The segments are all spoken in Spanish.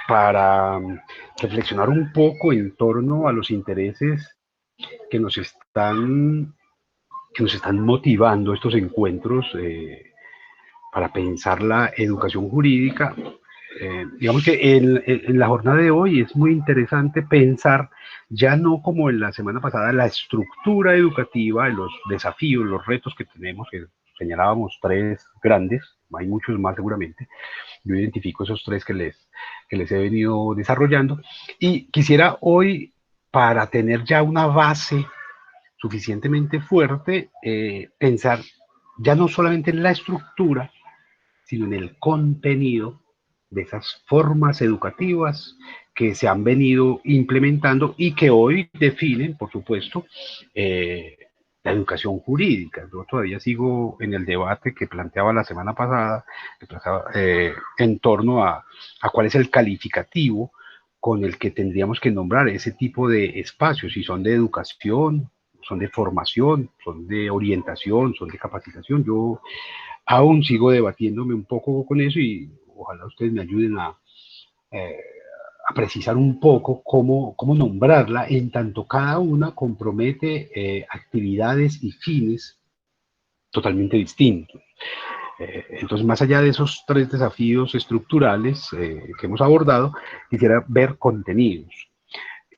para reflexionar un poco en torno a los intereses que nos están, que nos están motivando estos encuentros para pensar la educación jurídica. Digamos que en la jornada de hoy es muy interesante pensar, ya no como en la semana pasada, la estructura educativa, los desafíos, los retos que tenemos, que señalábamos tres grandes, hay muchos más seguramente. Yo identifico esos tres que les he venido desarrollando y quisiera hoy, para tener ya una base suficientemente fuerte, pensar ya no solamente en la estructura, sino en el contenido de esas formas educativas que se han venido implementando y que hoy definen, por supuesto, la educación jurídica. Yo todavía sigo en el debate que planteaba la semana pasada, en torno a cuál es el calificativo con el que tendríamos que nombrar ese tipo de espacios, si son de educación, son de formación, son de orientación, son de capacitación. Yo aún sigo debatiéndome un poco con eso y ojalá ustedes me ayuden eh, a precisar un poco cómo nombrarla, en tanto cada una compromete actividades y fines totalmente distintos. Entonces, más allá de esos tres desafíos estructurales que hemos abordado, quisiera ver contenidos.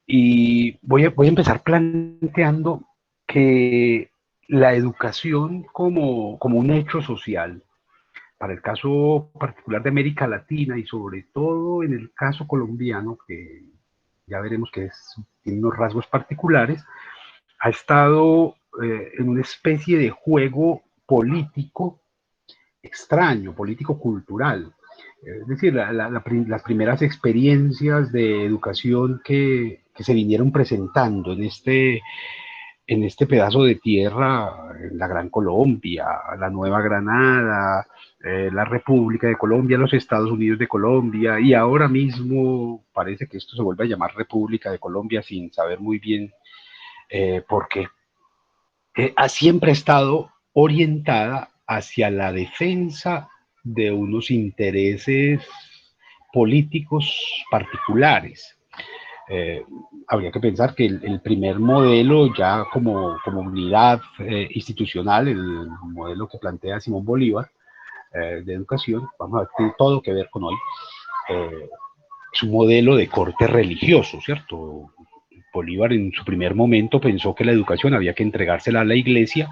Y voy a empezar planteando que la educación como un hecho social, para el caso particular de América Latina y sobre todo en el caso colombiano, que ya veremos que tiene unos rasgos particulares, ha estado en una especie de juego político extraño, político-cultural. Es decir, las primeras experiencias de educación que se vinieron presentando en este pedazo de tierra, la Gran Colombia, la Nueva Granada, la República de Colombia, los Estados Unidos de Colombia, y ahora mismo parece que esto se vuelve a llamar República de Colombia sin saber muy bien por qué. Siempre ha estado orientada hacia la defensa de unos intereses políticos particulares. Eh, Habría que pensar que el primer modelo ya como unidad institucional, el modelo que plantea Simón Bolívar de educación, vamos a ver, tiene todo que ver con hoy, eh, es un modelo de corte religioso, ¿cierto? Bolívar en su primer momento pensó que la educación había que entregársela a la iglesia,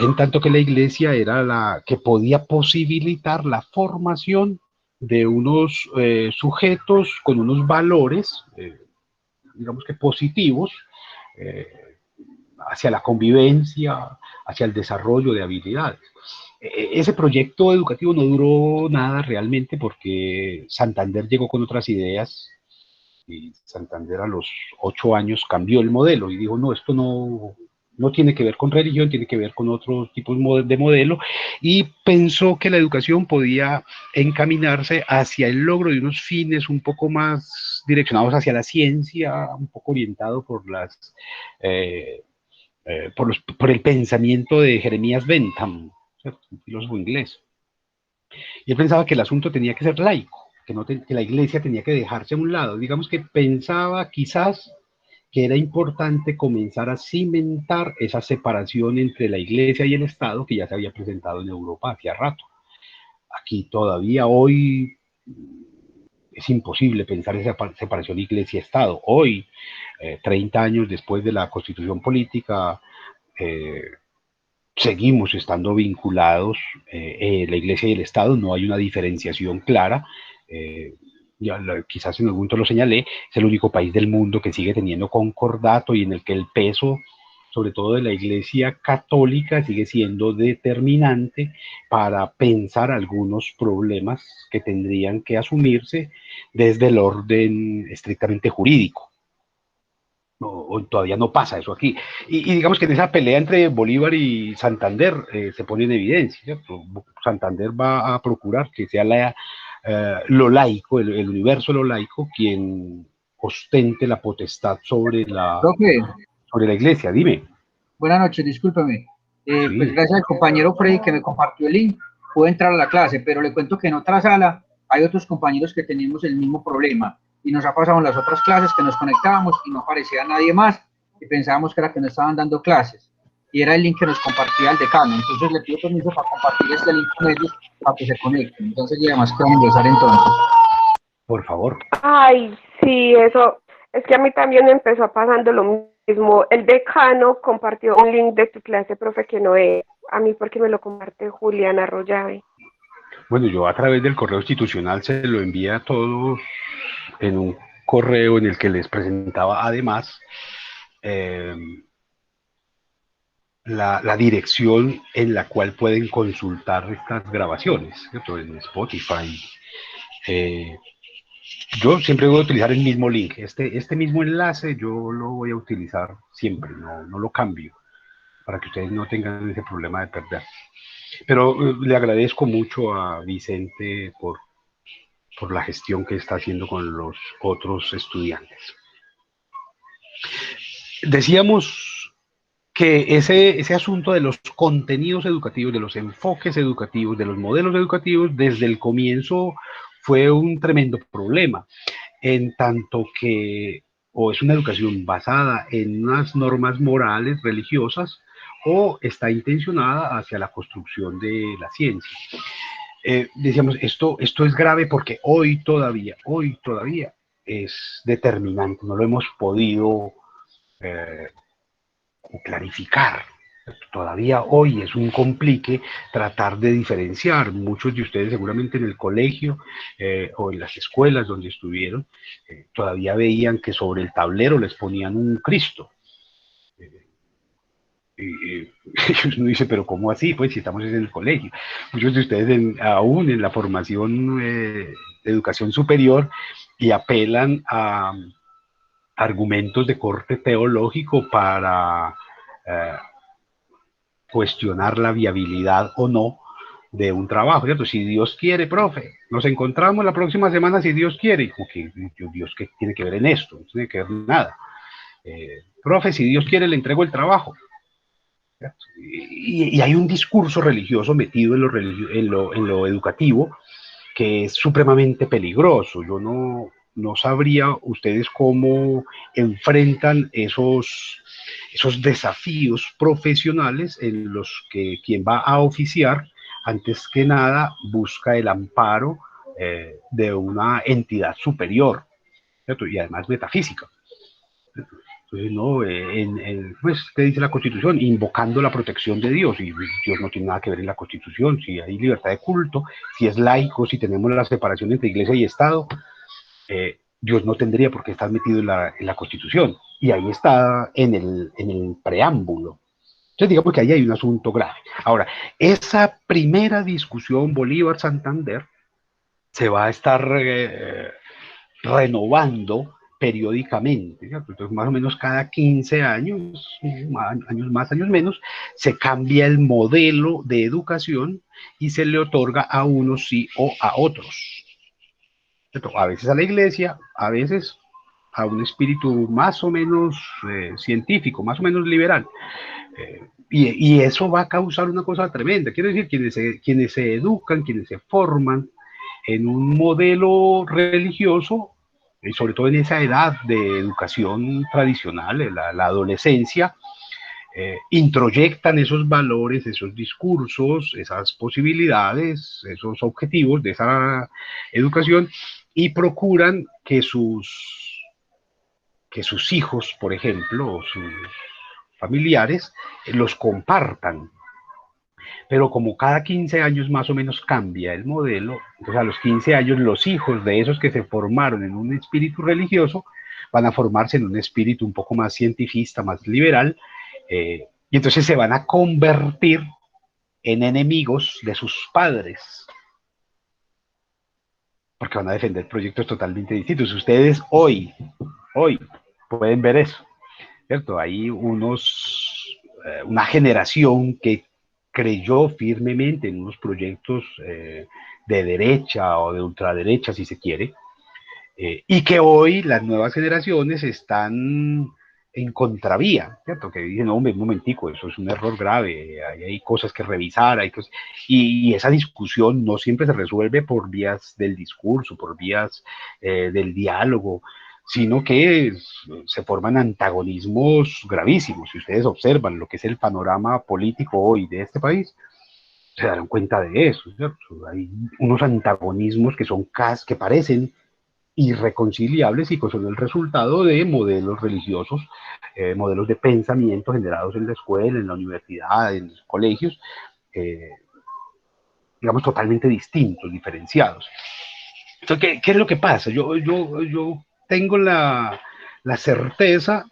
en tanto que la iglesia era la que podía posibilitar la formación de unos sujetos con unos valores, digamos que positivos, eh, hacia la convivencia, hacia el desarrollo de habilidades. Ese proyecto educativo no duró nada realmente porque Santander llegó con otras ideas y Santander a los 8 años cambió el modelo y dijo, no, esto no tiene que ver con religión, tiene que ver con otros tipos de modelo, y pensó que la educación podía encaminarse hacia el logro de unos fines un poco más direccionados hacia la ciencia, un poco orientado eh, por el pensamiento de Jeremías Bentham, ¿cierto? Un filósofo inglés. Y él pensaba que el asunto tenía que ser laico, que la iglesia tenía que dejarse a un lado. Digamos que pensaba quizás que era importante comenzar a cimentar esa separación entre la iglesia y el Estado que ya se había presentado en Europa hacía rato. Aquí todavía hoy es imposible pensar esa separación iglesia-Estado. Hoy, 30 años después de la constitución política, eh, seguimos estando vinculados, la iglesia y el Estado, no hay una diferenciación clara. Eh, Quizás en algún momento lo señalé, es el único país del mundo que sigue teniendo concordato y en el que el peso, sobre todo de la iglesia católica, sigue siendo determinante para pensar algunos problemas que tendrían que asumirse desde el orden estrictamente jurídico. No, todavía no pasa eso aquí. Y digamos que en esa pelea entre Bolívar y Santander se pone en evidencia, ¿cierto? Santander va a procurar que sea lo laico, el universo lo laico, quien ostente la potestad Profe, sobre la iglesia. Dime. buenas noches, discúlpeme. Pues Sí. gracias al compañero Freddy que me compartió el link, pude entrar a la clase, pero le cuento que en otra sala hay otros compañeros que tenemos el mismo problema y nos ha pasado en las otras clases que nos conectábamos y no aparecía nadie más y pensábamos que era que no estaban dando clases y era el link que nos compartía el decano. Entonces le pido permiso para compartir este link con ellos para que se conecten. Entonces ya más que vamos a empezar entonces. Por favor. Ay, sí, eso, es que a mí también me empezó pasando lo mismo. El decano compartió un link de tu clase, profe, que no es a mí porque me lo comparte Juliana Arroyave. Bueno, yo a través del correo institucional se lo envié a todos en un correo en el que les presentaba además la dirección en la cual pueden consultar estas grabaciones, ¿cierto? En Spotify. Yo siempre voy a utilizar el mismo link. Este mismo enlace yo lo voy a utilizar siempre, no lo cambio, para que ustedes no tengan ese problema de perder. Pero le agradezco mucho a Vicente por la gestión que está haciendo con los otros estudiantes. Decíamos que ese asunto de los contenidos educativos, de los enfoques educativos, de los modelos educativos, desde el comienzo fue un tremendo problema, en tanto que o es una educación basada en unas normas morales, religiosas, o está intencionada hacia la construcción de la ciencia. Decíamos, esto es grave porque hoy todavía es determinante, no lo hemos podido clarificar. Todavía hoy es un complique tratar de diferenciar. Muchos de ustedes seguramente en el colegio o en las escuelas donde estuvieron, todavía veían que sobre el tablero les ponían un Cristo. Uno dice, pero ¿cómo así? Pues si estamos en el colegio. Muchos de ustedes aún en la formación de educación superior y apelan a argumentos de corte teológico para cuestionar la viabilidad o no de un trabajo, ¿cierto? Si Dios quiere, profe, nos encontramos la próxima semana si Dios quiere. Okay, Dios, ¿qué tiene que ver en esto? No tiene que ver nada. Profe, si Dios quiere, le entrego el trabajo. Y hay un discurso religioso metido en lo educativo que es supremamente peligroso. Yo no sabría ustedes cómo enfrentan esos desafíos profesionales en los que quien va a oficiar, antes que nada, busca el amparo de una entidad superior, ¿cierto? Y además metafísica. Entonces, no, pues, ¿qué dice la Constitución? Invocando la protección de Dios, y Dios no tiene nada que ver en la Constitución. Si hay libertad de culto, si es laico, si tenemos la separación entre Iglesia y Estado, Dios no tendría por qué estar metido en la Constitución, y ahí está en el preámbulo. Entonces digamos que ahí hay un asunto grave. Ahora, esa primera discusión Bolívar-Santander se va a estar renovando periódicamente, ¿cierto? Entonces más o menos cada 15 años, años más, años menos, se cambia el modelo de educación y se le otorga a unos sí o a otros. A veces a la iglesia, a veces a un espíritu más o menos científico, más o menos liberal. Y eso va a causar una cosa tremenda. Quiero decir, quienes se educan, quienes se forman en un modelo religioso, y sobre todo en esa edad de educación tradicional, la adolescencia, introyectan esos valores, esos discursos, esas posibilidades, esos objetivos de esa educación y procuran que sus hijos, por ejemplo, o sus familiares, los compartan. Pero como cada 15 años más o menos cambia el modelo, entonces a los 15 años los hijos de esos que se formaron en un espíritu religioso van a formarse en un espíritu un poco más cientifista, más liberal, y entonces se van a convertir en enemigos de sus padres, porque van a defender proyectos totalmente distintos. Ustedes hoy pueden ver eso, ¿cierto? Hay una generación que creyó firmemente en unos proyectos de derecha o de ultraderecha, si se quiere, y que hoy las nuevas generaciones están en contravía, ¿cierto? Que dicen, hombre, un momentico, eso es un error grave, hay cosas que revisar, y esa discusión no siempre se resuelve por vías del discurso, por vías del diálogo, sino que se forman antagonismos gravísimos. Si ustedes observan lo que es el panorama político hoy de este país, se darán cuenta de eso, ¿cierto? Hay unos antagonismos que parecen irreconciliables y que son el resultado de modelos religiosos, modelos de pensamiento generados en la escuela, en la universidad, en los colegios, digamos, totalmente distintos, diferenciados. Entonces, ¿qué es lo que pasa? Yo tengo la certeza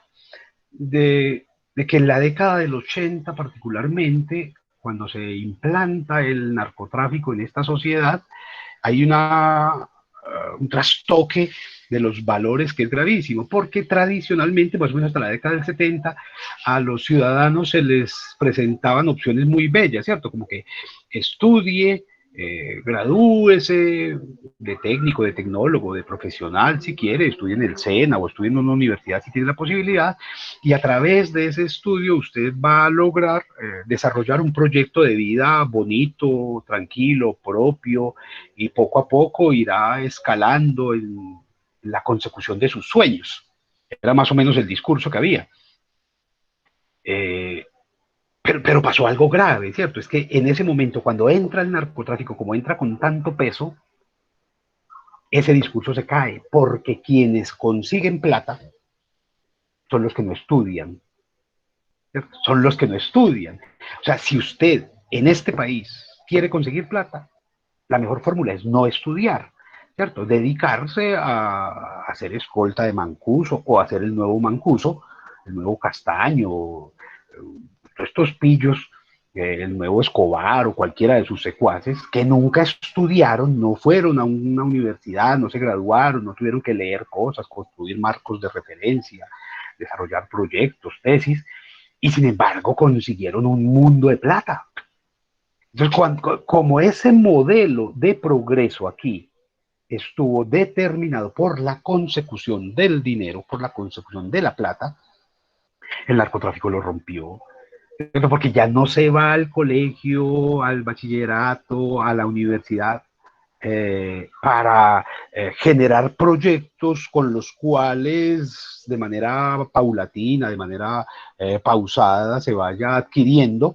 de que en la década del 80 particularmente, cuando se implanta el narcotráfico en esta sociedad, hay un trastoque de los valores que es gravísimo, porque tradicionalmente, más o menos hasta la década del 70, a los ciudadanos se les presentaban opciones muy bellas, ¿cierto? Como que estudie, gradúese de técnico, de tecnólogo, de profesional, si quiere, estudie en el SENA o estudie en una universidad si tiene la posibilidad, y a través de ese estudio usted va a lograr desarrollar un proyecto de vida bonito, tranquilo, propio, y poco a poco irá escalando en la consecución de sus sueños. Era más o menos el discurso que había. Pero pasó algo grave, ¿cierto? Es que en ese momento, cuando entra el narcotráfico, como entra con tanto peso, ese discurso se cae, porque quienes consiguen plata son los que no estudian, ¿cierto? Son los que no estudian. O sea, si usted en este país quiere conseguir plata, la mejor fórmula es no estudiar, ¿cierto? Dedicarse a hacer escolta de Mancuso o hacer el nuevo Mancuso, el nuevo Castaño, estos pillos, el nuevo Escobar o cualquiera de sus secuaces, que nunca estudiaron, no fueron a una universidad, no se graduaron, no tuvieron que leer cosas, construir marcos de referencia, desarrollar proyectos, tesis, y sin embargo consiguieron un mundo de plata. Entonces, como ese modelo de progreso aquí estuvo determinado por la consecución del dinero, por la consecución de la plata, el narcotráfico lo rompió. Porque ya no se va al colegio, al bachillerato, a la universidad, para generar proyectos con los cuales de manera paulatina, de manera pausada, se vaya adquiriendo,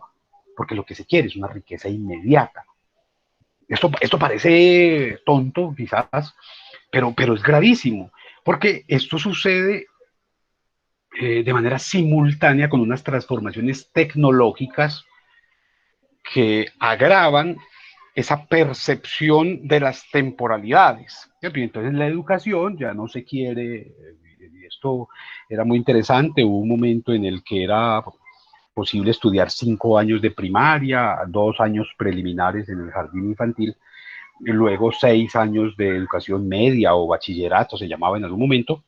porque lo que se quiere es una riqueza inmediata. Esto parece tonto, quizás, pero es gravísimo, porque esto sucede de manera simultánea con unas transformaciones tecnológicas que agravan esa percepción de las temporalidades. Y entonces la educación ya no se quiere, y esto era muy interesante, hubo un momento en el que era posible estudiar 5 años de primaria, 2 años preliminares en el jardín infantil, y luego 6 años de educación media o bachillerato, se llamaba en algún momento,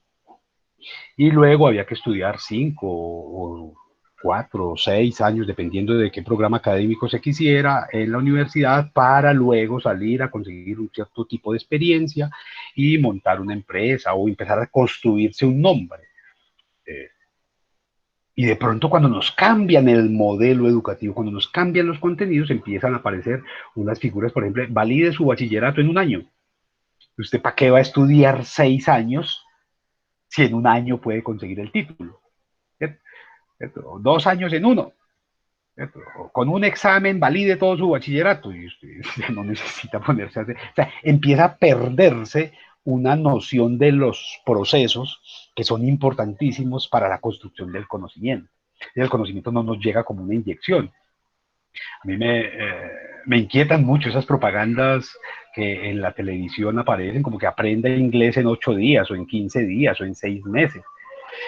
y luego había que estudiar 5 o 4 o 6 años, dependiendo de qué programa académico se quisiera en la universidad, para luego salir a conseguir un cierto tipo de experiencia y montar una empresa o empezar a construirse un nombre. Y de pronto cuando nos cambian el modelo educativo, cuando nos cambian los contenidos, empiezan a aparecer unas figuras, por ejemplo, valide su bachillerato en un año. ¿Usted para qué va a estudiar 6 años si en un año puede conseguir el título? ¿Cierto? 2 años en uno. ¿Cierto? Con un examen valide todo su bachillerato y usted ya no necesita ponerse a hacer. O sea, empieza a perderse una noción de los procesos que son importantísimos para la construcción del conocimiento. Y el conocimiento no nos llega como una inyección. A mí me inquietan mucho esas propagandas que en la televisión aparecen, como que aprenda inglés en 8 días o en 15 días o en 6 meses.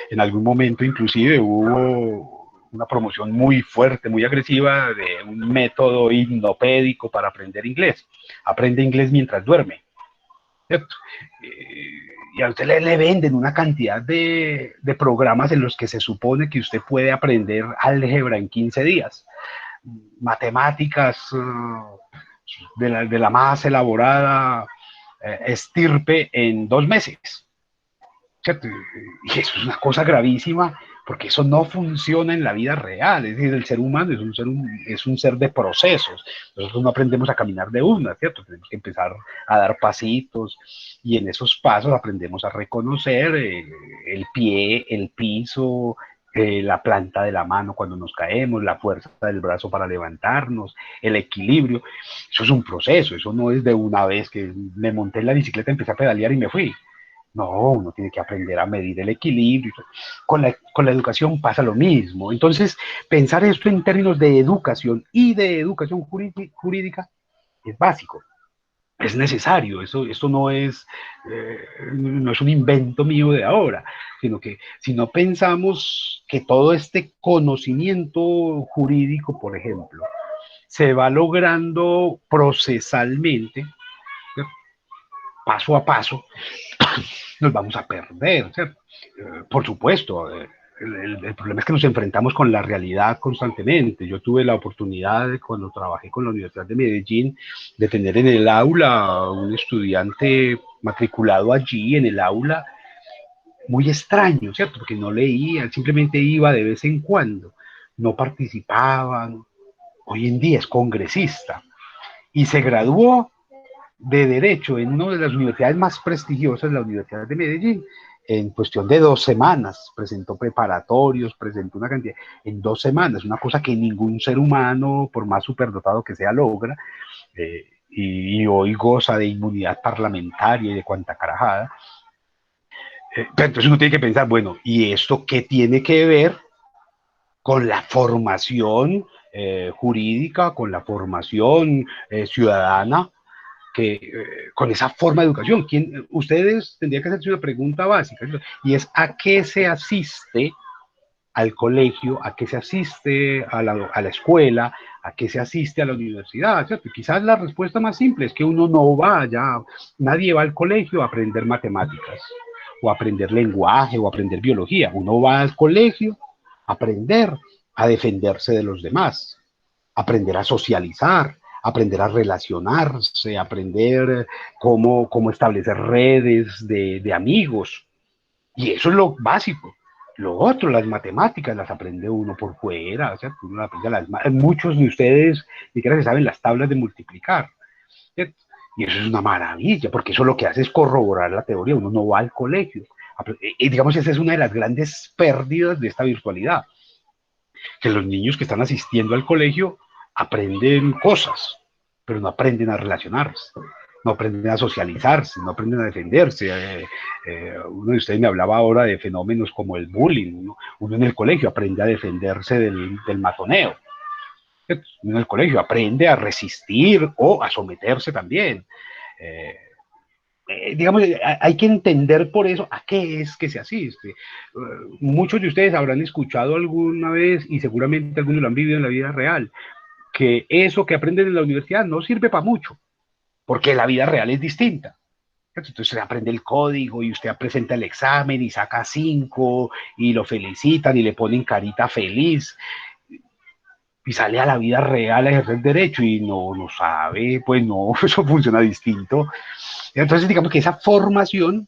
En algún momento inclusive hubo una promoción muy fuerte, muy agresiva de un método hipnopédico para aprender inglés. Aprende inglés mientras duerme, ¿cierto? Y a usted le venden una cantidad de programas en los que se supone que usted puede aprender álgebra en 15 días, matemáticas de la más elaborada estirpe en 2 meses. ¿cierto? Y eso es una cosa gravísima, porque eso no funciona en la vida real. Es decir, el ser humano es un ser de procesos. Nosotros no aprendemos a caminar de una, ¿cierto? Tenemos que empezar a dar pasitos, y en esos pasos aprendemos a reconocer el pie, el piso, la planta de la mano cuando nos caemos, la fuerza del brazo para levantarnos, el equilibrio. Eso es un proceso, eso no es de una vez que me monté en la bicicleta, empecé a pedalear y me fui. No, uno tiene que aprender a medir el equilibrio. Con la educación pasa lo mismo. Entonces, pensar esto en términos de educación y de educación jurídica es básico, es necesario. Esto no es un invento mío de ahora, sino que si no pensamos que todo este conocimiento jurídico, por ejemplo, se va logrando procesalmente, ¿cierto? Paso a paso, nos vamos a perder, ¿cierto? Por supuesto, el problema es que nos enfrentamos con la realidad constantemente. Yo tuve la oportunidad, cuando trabajé con la Universidad de Medellín, de tener en el aula un estudiante matriculado allí en el aula muy extraño, ¿cierto? Porque no leía, simplemente iba de vez en cuando, no participaban. Hoy en día es congresista y se graduó de Derecho en una de las universidades más prestigiosas, la Universidad de Medellín, en cuestión de 2 semanas. Presentó preparatorios, presentó una cantidad, en 2 semanas, una cosa que ningún ser humano, por más superdotado que sea, logra, y hoy goza de inmunidad parlamentaria y de cuanta carajada. Pero entonces uno tiene que pensar, bueno, ¿y esto qué tiene que ver con la formación jurídica, con la formación ciudadana, con esa forma de educación? Ustedes tendrían que hacerse una pregunta básica, y es: ¿a qué se asiste al colegio? ¿A qué se asiste a la escuela? ¿A qué se asiste a la universidad? ¿Cierto? Quizás la respuesta más simple es que uno no va ya, nadie va al colegio a aprender matemáticas, o a aprender lenguaje, o a aprender biología. Uno va al colegio a aprender a defenderse de los demás, aprender a socializar, aprender a relacionarse, aprender cómo establecer redes de amigos. Y eso es lo básico. Lo otro, las matemáticas, las aprende uno por fuera. O sea, uno aprende muchos de ustedes ni siquiera se saben las tablas de multiplicar, ¿cierto? Y eso es una maravilla, porque eso lo que hace es corroborar la teoría. Uno no va al colegio. Y digamos, esa es una de las grandes pérdidas de esta virtualidad, que los niños que están asistiendo al colegio aprenden cosas, pero no aprenden a relacionarse, no aprenden a socializarse, no aprenden a defenderse. Uno de ustedes me hablaba ahora de fenómenos como el bullying. Uno en el colegio aprende a defenderse del matoneo. Uno en el colegio aprende a resistir o a someterse también. Digamos, hay que entender por eso a qué es que se asiste. Muchos de ustedes habrán escuchado alguna vez, y seguramente algunos lo han vivido en la vida real, que eso que aprenden en la universidad no sirve para mucho, porque la vida real es distinta. Entonces usted aprende el código y usted presenta el examen y saca 5 y lo felicitan y le ponen carita feliz, y sale a la vida real a ejercer derecho y no sabe, pues no, eso funciona distinto. Entonces digamos que esa formación,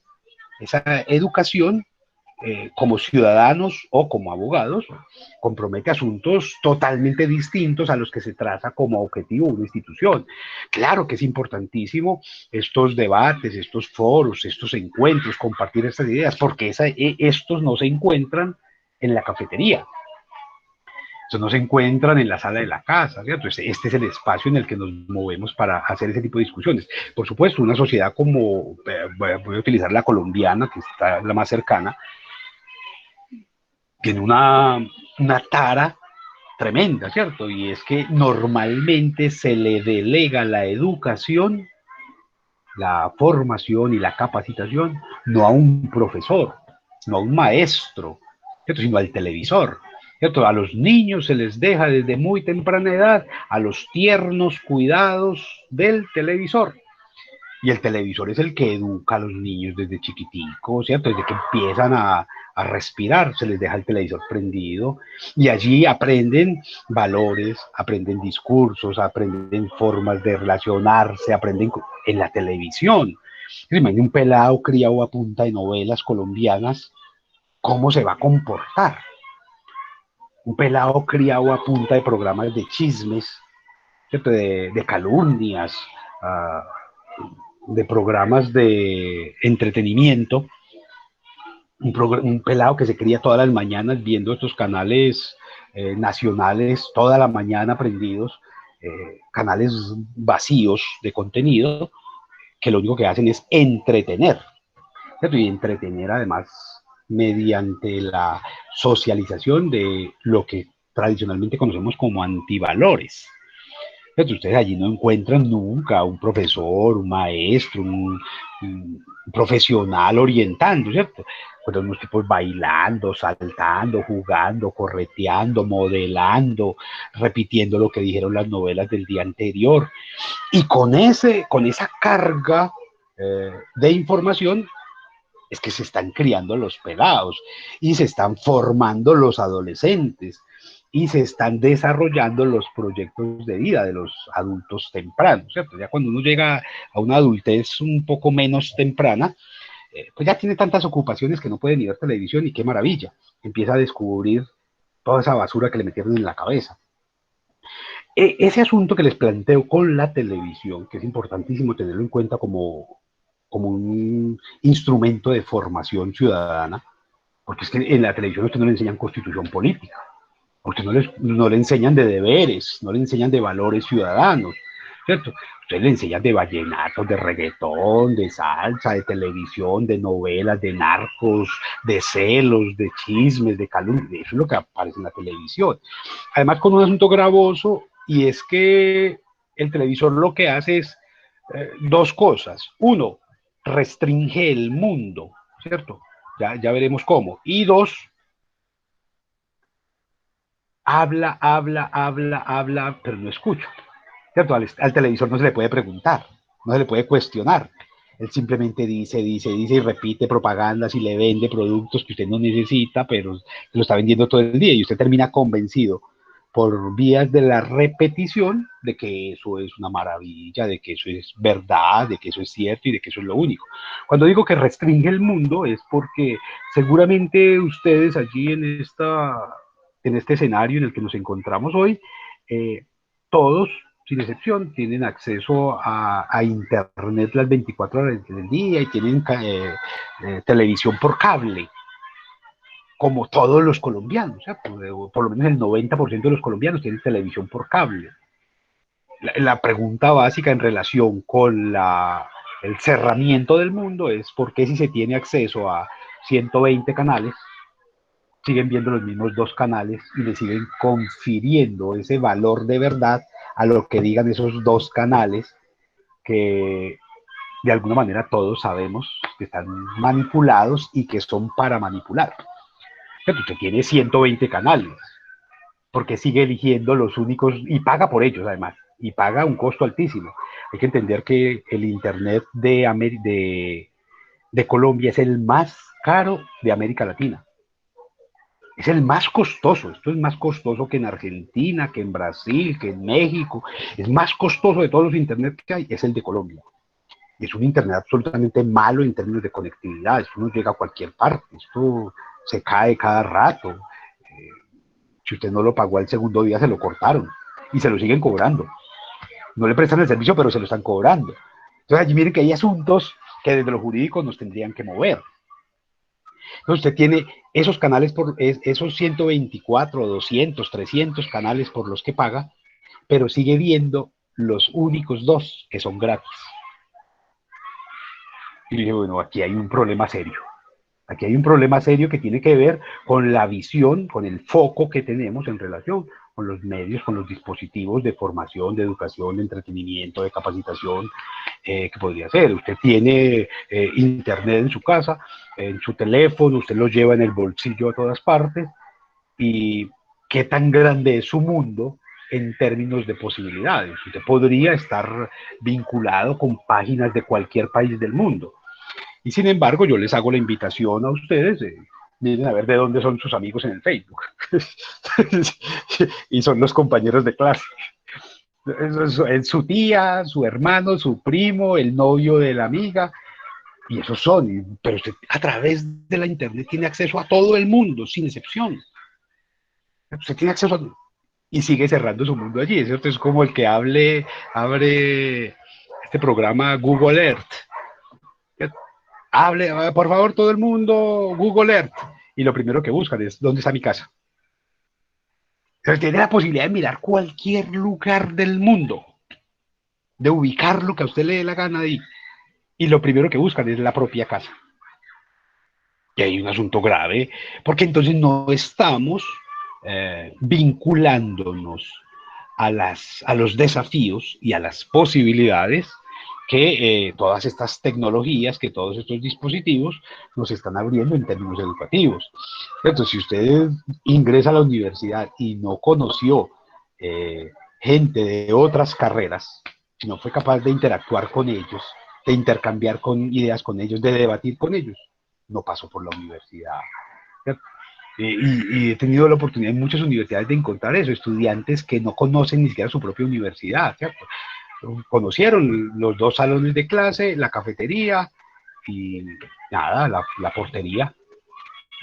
esa educación, como ciudadanos o como abogados, compromete asuntos totalmente distintos a los que se traza como objetivo una institución. Claro que es importantísimo estos debates, estos foros, estos encuentros, compartir estas ideas, porque estos no se encuentran en la cafetería. Estos no se encuentran en la sala de la casa, ¿cierto? Este es el espacio en el que nos movemos para hacer ese tipo de discusiones. Por supuesto, una sociedad como, voy a utilizar la colombiana, que está la más cercana, tiene una tara tremenda, ¿cierto? Y es que normalmente se le delega la educación, la formación y la capacitación no a un profesor, no a un maestro, ¿cierto? Sino al televisor, ¿cierto? A los niños se les deja desde muy temprana edad a los tiernos cuidados del televisor. Y el televisor es el que educa a los niños desde chiquiticos, ¿cierto? Desde que empiezan a respirar, se les deja el televisor prendido, y allí aprenden valores, aprenden discursos, aprenden formas de relacionarse, aprenden en la televisión. Imagínate un pelado criado a punta de novelas colombianas, ¿cómo se va a comportar? Un pelado criado a punta de programas de chismes, ¿cierto? De calumnias, de programas de entretenimiento, un pelado que se cría todas las mañanas viendo estos canales nacionales, toda la mañana prendidos, canales vacíos de contenido, que lo único que hacen es entretener, ¿cierto? Y entretener además mediante la socialización de lo que tradicionalmente conocemos como antivalores. Entonces, ustedes allí no encuentran nunca un profesor, un maestro, un profesional orientando, ¿cierto? Encuentran unos tipos bailando, saltando, jugando, correteando, modelando, repitiendo lo que dijeron las novelas del día anterior. Y con esa carga de información es que se están criando los pelados y se están formando los adolescentes y se están desarrollando los proyectos de vida de los adultos tempranos, ¿cierto? Ya cuando uno llega a una adultez un poco menos temprana, pues ya tiene tantas ocupaciones que no puede ni ver televisión y qué maravilla, empieza a descubrir toda esa basura que le metieron en la cabeza. Ese asunto que les planteo con la televisión, que es importantísimo tenerlo en cuenta como un instrumento de formación ciudadana, porque es que en la televisión a usted no le enseñan constitución política, a usted no le enseñan de deberes, no le enseñan de valores ciudadanos, ¿cierto? Ustedes le enseñan de vallenatos, de reggaetón, de salsa, de televisión, de novelas, de narcos, de celos, de chismes, de calumnias, eso es lo que aparece en la televisión. Además con un asunto gravoso, y es que el televisor lo que hace es dos cosas. Uno, restringe el mundo, ¿cierto? Ya veremos cómo. Y dos, habla, pero no escucha, ¿cierto? Al televisor no se le puede preguntar, no se le puede cuestionar. Él simplemente dice y repite propagandas y le vende productos que usted no necesita, pero lo está vendiendo todo el día y usted termina convencido por vías de la repetición de que eso es una maravilla, de que eso es verdad, de que eso es cierto y de que eso es lo único. Cuando digo que restringe el mundo es porque seguramente ustedes allí en este escenario en el que nos encontramos hoy, todos, sin excepción, tienen acceso a Internet las 24 horas del día y tienen televisión por cable, como todos los colombianos, ¿cierto? Por lo menos el 90% de los colombianos tienen televisión por cable. La pregunta básica en relación con el cerramiento del mundo es ¿por qué si se tiene acceso a 120 canales, siguen viendo los mismos dos canales y le siguen confiriendo ese valor de verdad a lo que digan esos dos canales que de alguna manera todos sabemos que están manipulados y que son para manipular? Usted tiene 120 canales, porque sigue eligiendo los únicos y paga por ellos además, y paga un costo altísimo. Hay que entender que el Internet de Colombia es el más caro de América Latina. Es el más costoso. Esto es más costoso que en Argentina, que en Brasil, que en México. Es más costoso de todos los Internet que hay, es el de Colombia. Es un Internet absolutamente malo en términos de conectividad. Esto no llega a cualquier parte. Esto se cae cada rato. Si usted no lo pagó al segundo día, se lo cortaron y se lo siguen cobrando. No le prestan el servicio, pero se lo están cobrando. Entonces allí miren que hay asuntos que desde lo jurídico nos tendrían que mover. Entonces usted tiene esos canales, esos 124, 200, 300 canales por los que paga, pero sigue viendo los únicos dos que son gratis. Y dije, bueno, aquí hay un problema serio. Aquí hay un problema serio que tiene que ver con la visión, con el foco que tenemos en relación con los medios, con los dispositivos de formación, de educación, de entretenimiento, de capacitación, que podría ser. Usted tiene internet en su casa, en su teléfono, usted lo lleva en el bolsillo a todas partes, y qué tan grande es su mundo en términos de posibilidades. Usted podría estar vinculado con páginas de cualquier país del mundo. Y sin embargo, yo les hago la invitación a ustedes, miren a ver de dónde son sus amigos en el Facebook. Y son los compañeros de clase. Es su tía, su hermano, su primo, el novio de la amiga, Y esos son, pero usted a través de la Internet tiene acceso a todo el mundo, sin excepción. Usted tiene acceso a, y sigue cerrando su mundo allí, ¿cierto? Es como el que abre este programa Google Earth. Hable, por favor, todo el mundo, Google Earth. Y lo primero que buscan es, ¿dónde está mi casa? Entonces tiene la posibilidad de mirar cualquier lugar del mundo, de ubicar lo que a usted le dé la gana ahí. Y lo primero que buscan es la propia casa. Y hay un asunto grave, porque entonces no estamos vinculándonos a los desafíos y a las posibilidades que todas estas tecnologías, que todos estos dispositivos nos están abriendo en términos educativos. Entonces, si usted ingresa a la universidad y no conoció gente de otras carreras, no fue capaz de interactuar con ellos, de intercambiar con ideas con ellos, de debatir con ellos, no pasó por la universidad. ¿Cierto? Y he tenido la oportunidad en muchas universidades de encontrar eso, estudiantes que no conocen ni siquiera su propia universidad, ¿cierto? Conocieron los dos salones de clase, la cafetería y nada, la portería.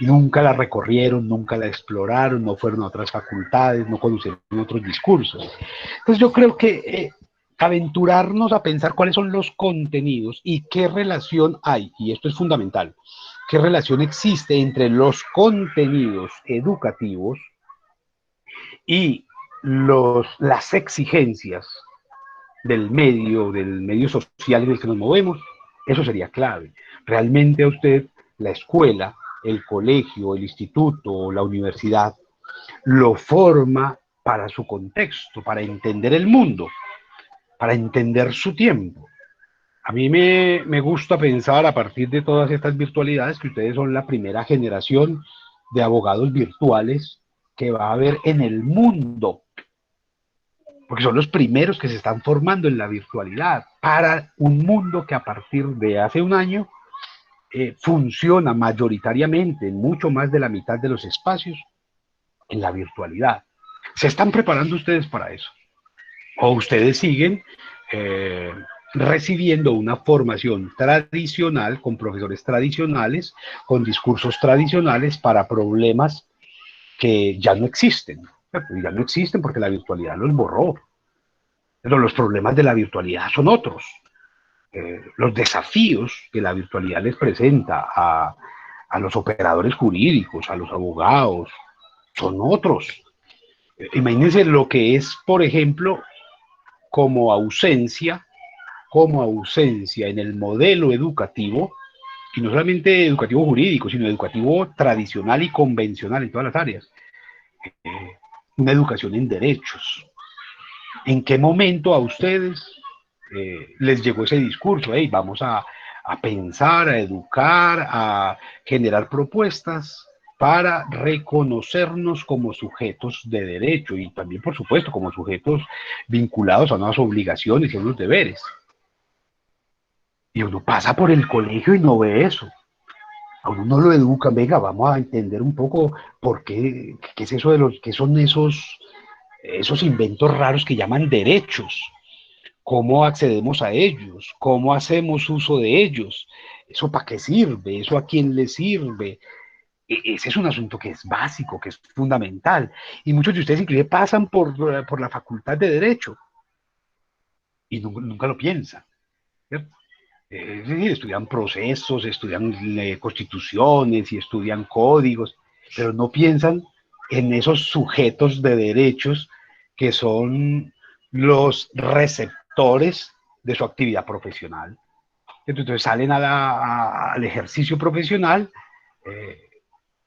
Nunca la recorrieron, nunca la exploraron, no fueron a otras facultades, no conocieron otros discursos. Entonces yo creo que aventurarnos a pensar cuáles son los contenidos y qué relación hay, y esto es fundamental, qué relación existe entre los contenidos educativos y las exigencias del medio social en el que nos movemos, eso sería clave. Realmente a usted la escuela, el colegio, el instituto, la universidad, lo forma para su contexto, para entender el mundo, para entender su tiempo. A mí me gusta pensar a partir de todas estas virtualidades que ustedes son la primera generación de abogados virtuales que va a haber en el mundo, porque son los primeros que se están formando en la virtualidad para un mundo que a partir de hace un año funciona mayoritariamente en mucho más de la mitad de los espacios en la virtualidad. ¿Se están preparando ustedes para eso? ¿O ustedes siguen recibiendo una formación tradicional con profesores tradicionales, con discursos tradicionales para problemas que ya no existen? Ya no existen porque la virtualidad los borró. Pero los problemas de la virtualidad son otros. Los desafíos que la virtualidad les presenta a los operadores jurídicos, a los abogados, son otros. Imagínense lo que es, por ejemplo, como ausencia en el modelo educativo, y no solamente educativo jurídico, sino educativo tradicional y convencional en todas las áreas, una educación en derechos. ¿En qué momento a ustedes les llegó ese discurso? Hey, vamos a pensar, a educar, a generar propuestas para reconocernos como sujetos de derecho y también, por supuesto, como sujetos vinculados a unas obligaciones y a unos deberes. Y uno pasa por el colegio y no ve eso. A uno no lo educan, venga, vamos a entender un poco por qué es eso de qué son esos inventos raros que llaman derechos, cómo accedemos a ellos, cómo hacemos uso de ellos, eso para qué sirve, eso a quién le sirve. Ese es un asunto que es básico, que es fundamental. Y muchos de ustedes inclusive pasan por la facultad de Derecho y nunca lo piensan, ¿cierto? Es decir, estudian procesos, estudian constituciones y estudian códigos, pero no piensan en esos sujetos de derechos que son los receptores de su actividad profesional. Entonces salen al ejercicio profesional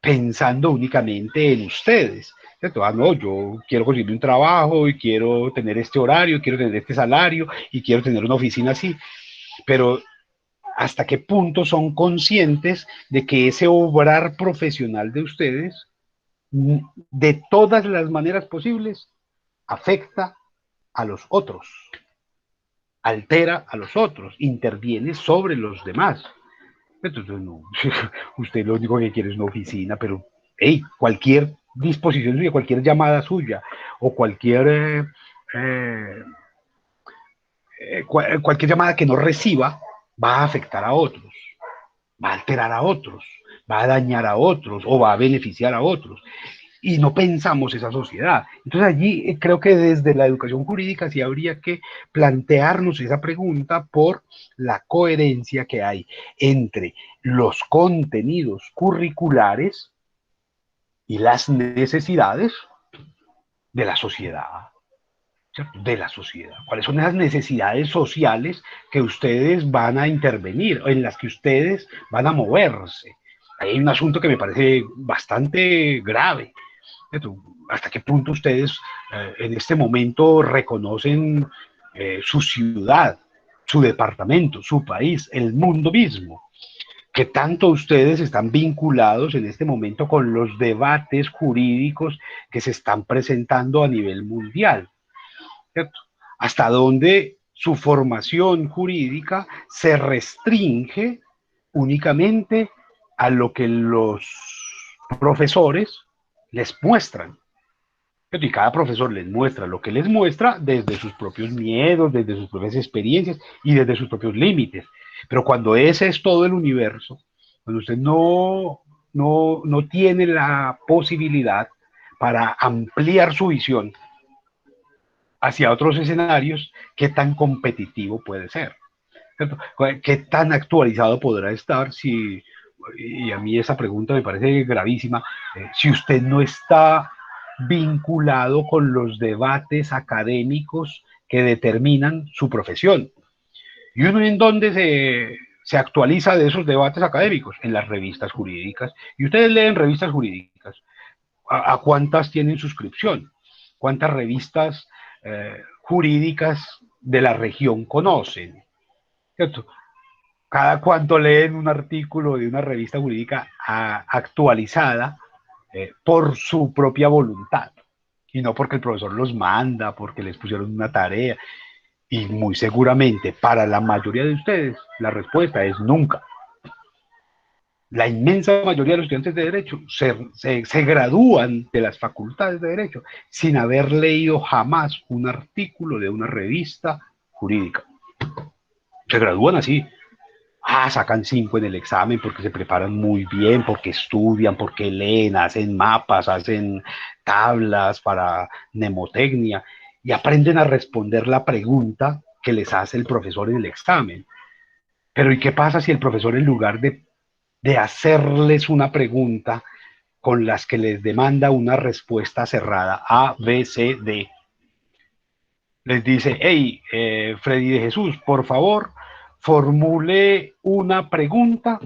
pensando únicamente en ustedes. ¿Cierto? Ah, no, yo quiero conseguir un trabajo y quiero tener este horario, quiero tener este salario y quiero tener una oficina así. Pero ¿hasta qué punto son conscientes de que ese obrar profesional de ustedes, de todas las maneras posibles, afecta a los otros, altera a los otros, interviene sobre los demás? Entonces, no, usted lo único que quiere es una oficina, pero hey, cualquier disposición suya, cualquier llamada suya o cualquier llamada que no reciba va a afectar a otros. va a alterar a otros, va a dañar a otros o va a beneficiar a otros. Y no pensamos esa sociedad. Entonces allí creo que desde la educación jurídica sí habría que plantearnos esa pregunta por la coherencia que hay entre los contenidos curriculares y las necesidades de la sociedad. ¿Cierto? De la sociedad. ¿Cuáles son esas necesidades sociales que ustedes van a intervenir, en las que ustedes van a moverse? Hay un asunto que me parece bastante grave. ¿Cierto? ¿Hasta qué punto ustedes en este momento reconocen su ciudad, su departamento, su país, el mundo mismo? ¿Qué tanto ustedes están vinculados en este momento con los debates jurídicos que se están presentando a nivel mundial? ¿Cierto? ¿Hasta dónde su formación jurídica se restringe únicamente a lo que los profesores les muestran? Y cada profesor les muestra lo que les muestra desde sus propios miedos, desde sus propias experiencias y desde sus propios límites. Pero cuando ese es todo el universo, cuando usted no tiene la posibilidad para ampliar su visión hacia otros escenarios, ¿qué tan competitivo puede ser? ¿Cierto? ¿Qué tan actualizado podrá estar si, y a mí esa pregunta me parece gravísima, si usted no está vinculado con los debates académicos que determinan su profesión? ¿Y uno en dónde se actualiza de esos debates académicos? En las revistas jurídicas. Y ustedes leen revistas jurídicas. ¿A cuántas tienen suscripción? ¿Cuántas revistas jurídicas de la región conocen? ¿Cierto? ¿Cada cuánto leen un artículo de una revista jurídica actualizada por su propia voluntad? Y no porque el profesor los manda, porque les pusieron una tarea. Y muy seguramente para la mayoría de ustedes la respuesta es nunca. La inmensa mayoría de los estudiantes de Derecho se gradúan de las facultades de Derecho sin haber leído jamás un artículo de una revista jurídica. Se gradúan así. Sacan 5 en el examen porque se preparan muy bien, porque estudian, porque leen, hacen mapas, hacen tablas para mnemotecnia y aprenden a responder la pregunta que les hace el profesor en el examen. Pero ¿y qué pasa si el profesor, en lugar de hacerles una pregunta con las que les demanda una respuesta cerrada, A, B, C, D, les dice: hey, Freddy de Jesús, por favor, formule una pregunta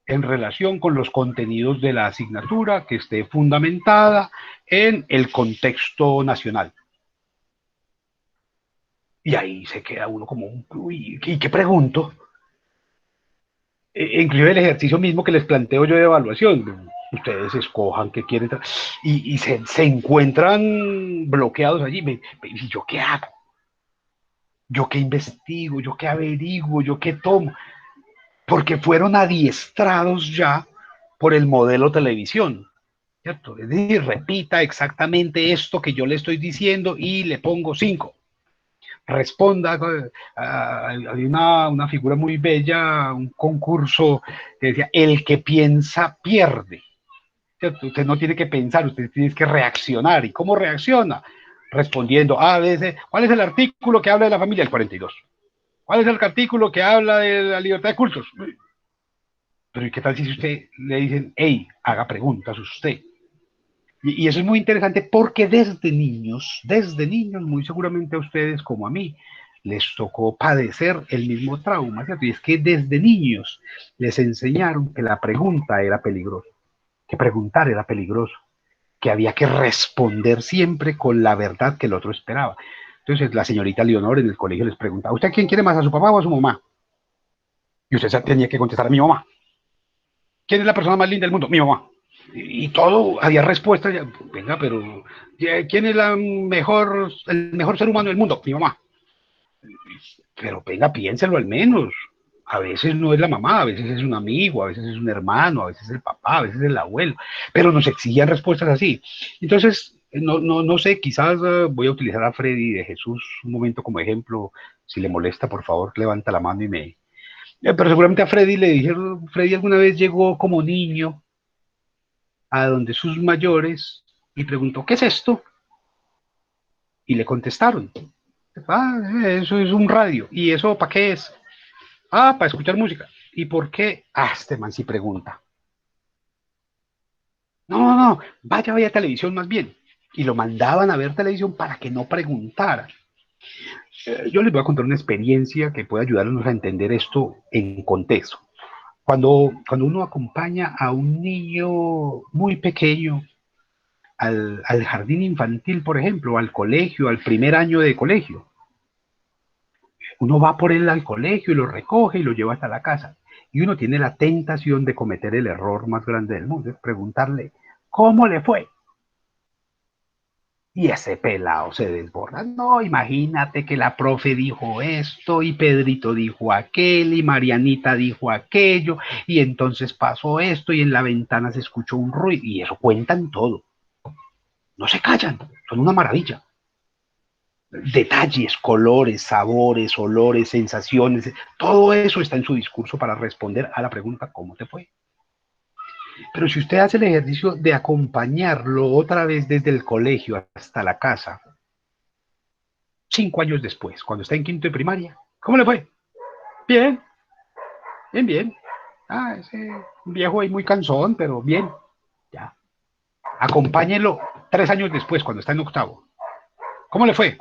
en relación con los contenidos de la asignatura que esté fundamentada en el contexto nacional? Y ahí se queda uno como uy, ¿y qué pregunto? Inclusive el ejercicio mismo que les planteo yo de evaluación, ustedes escojan qué quieren y se encuentran bloqueados allí. ¿Y yo qué hago? ¿Yo qué investigo? ¿Yo qué averiguo? ¿Yo qué tomo? Porque fueron adiestrados ya por el modelo televisión, ¿cierto? Es decir, repita exactamente esto que yo le estoy diciendo y le pongo 5. Responda. Hay una figura muy bella, un concurso que decía: el que piensa pierde. ¿Cierto? Usted no tiene que pensar, usted tiene que reaccionar. ¿Y cómo reacciona? Respondiendo a veces: ¿cuál es el artículo que habla de la familia? El 42. ¿Cuál es el artículo que habla de la libertad de cultos? Pero ¿y qué tal si usted le dicen: hey, haga preguntas usted? Y eso es muy interesante porque desde niños, muy seguramente a ustedes como a mí, les tocó padecer el mismo trauma, ¿cierto? Y es que desde niños les enseñaron que la pregunta era peligrosa, que preguntar era peligroso, que había que responder siempre con la verdad que el otro esperaba. Entonces la señorita Leonor en el colegio les preguntaba: ¿usted a quién quiere más, a su papá o a su mamá? Y usted tenía que contestar: a mi mamá. ¿Quién es la persona más linda del mundo? Mi mamá. Y todo había respuesta. Venga, pero ¿quién es el mejor ser humano del mundo? Mi mamá. Pero venga, piénselo al menos. A veces no es la mamá, a veces es un amigo, a veces es un hermano, a veces es el papá, a veces es el abuelo, pero nos exigían respuestas así. Entonces, no sé, quizás voy a utilizar a Freddy de Jesús un momento como ejemplo. Si le molesta, por favor, levanta la mano y Pero seguramente a Freddy le dijeron, Freddy alguna vez llegó como niño a donde sus mayores y preguntó, ¿qué es esto? Y le contestaron, ah, eso es un radio. ¿Y eso para qué es? Ah, para escuchar música. ¿Y por qué? Ah, este man sí pregunta. No, no, no, vaya a televisión más bien. Y lo mandaban a ver televisión para que no preguntara. Yo les voy a contar una experiencia que puede ayudarnos a entender esto en contexto. Cuando uno acompaña a un niño muy pequeño al jardín infantil, por ejemplo, al colegio, al primer año de colegio, uno va por él al colegio y lo recoge y lo lleva hasta la casa. Y uno tiene la tentación de cometer el error más grande del mundo, es preguntarle, ¿cómo le fue? Y ese pelado se desborda. No, imagínate que la profe dijo esto y Pedrito dijo aquel y Marianita dijo aquello y entonces pasó esto y en la ventana se escuchó un ruido y eso cuentan todo. No se callan, son una maravilla. Detalles, colores, sabores, olores, sensaciones, todo eso está en su discurso para responder a la pregunta ¿cómo te fue? Pero si usted hace el ejercicio de acompañarlo otra vez desde el colegio hasta la casa, 5 años después, cuando está en quinto de primaria, ¿cómo le fue? Bien, bien, bien. Ah, ese viejo ahí muy cansón, pero bien, ya. Acompáñelo 3 años después, cuando está en octavo. ¿Cómo le fue?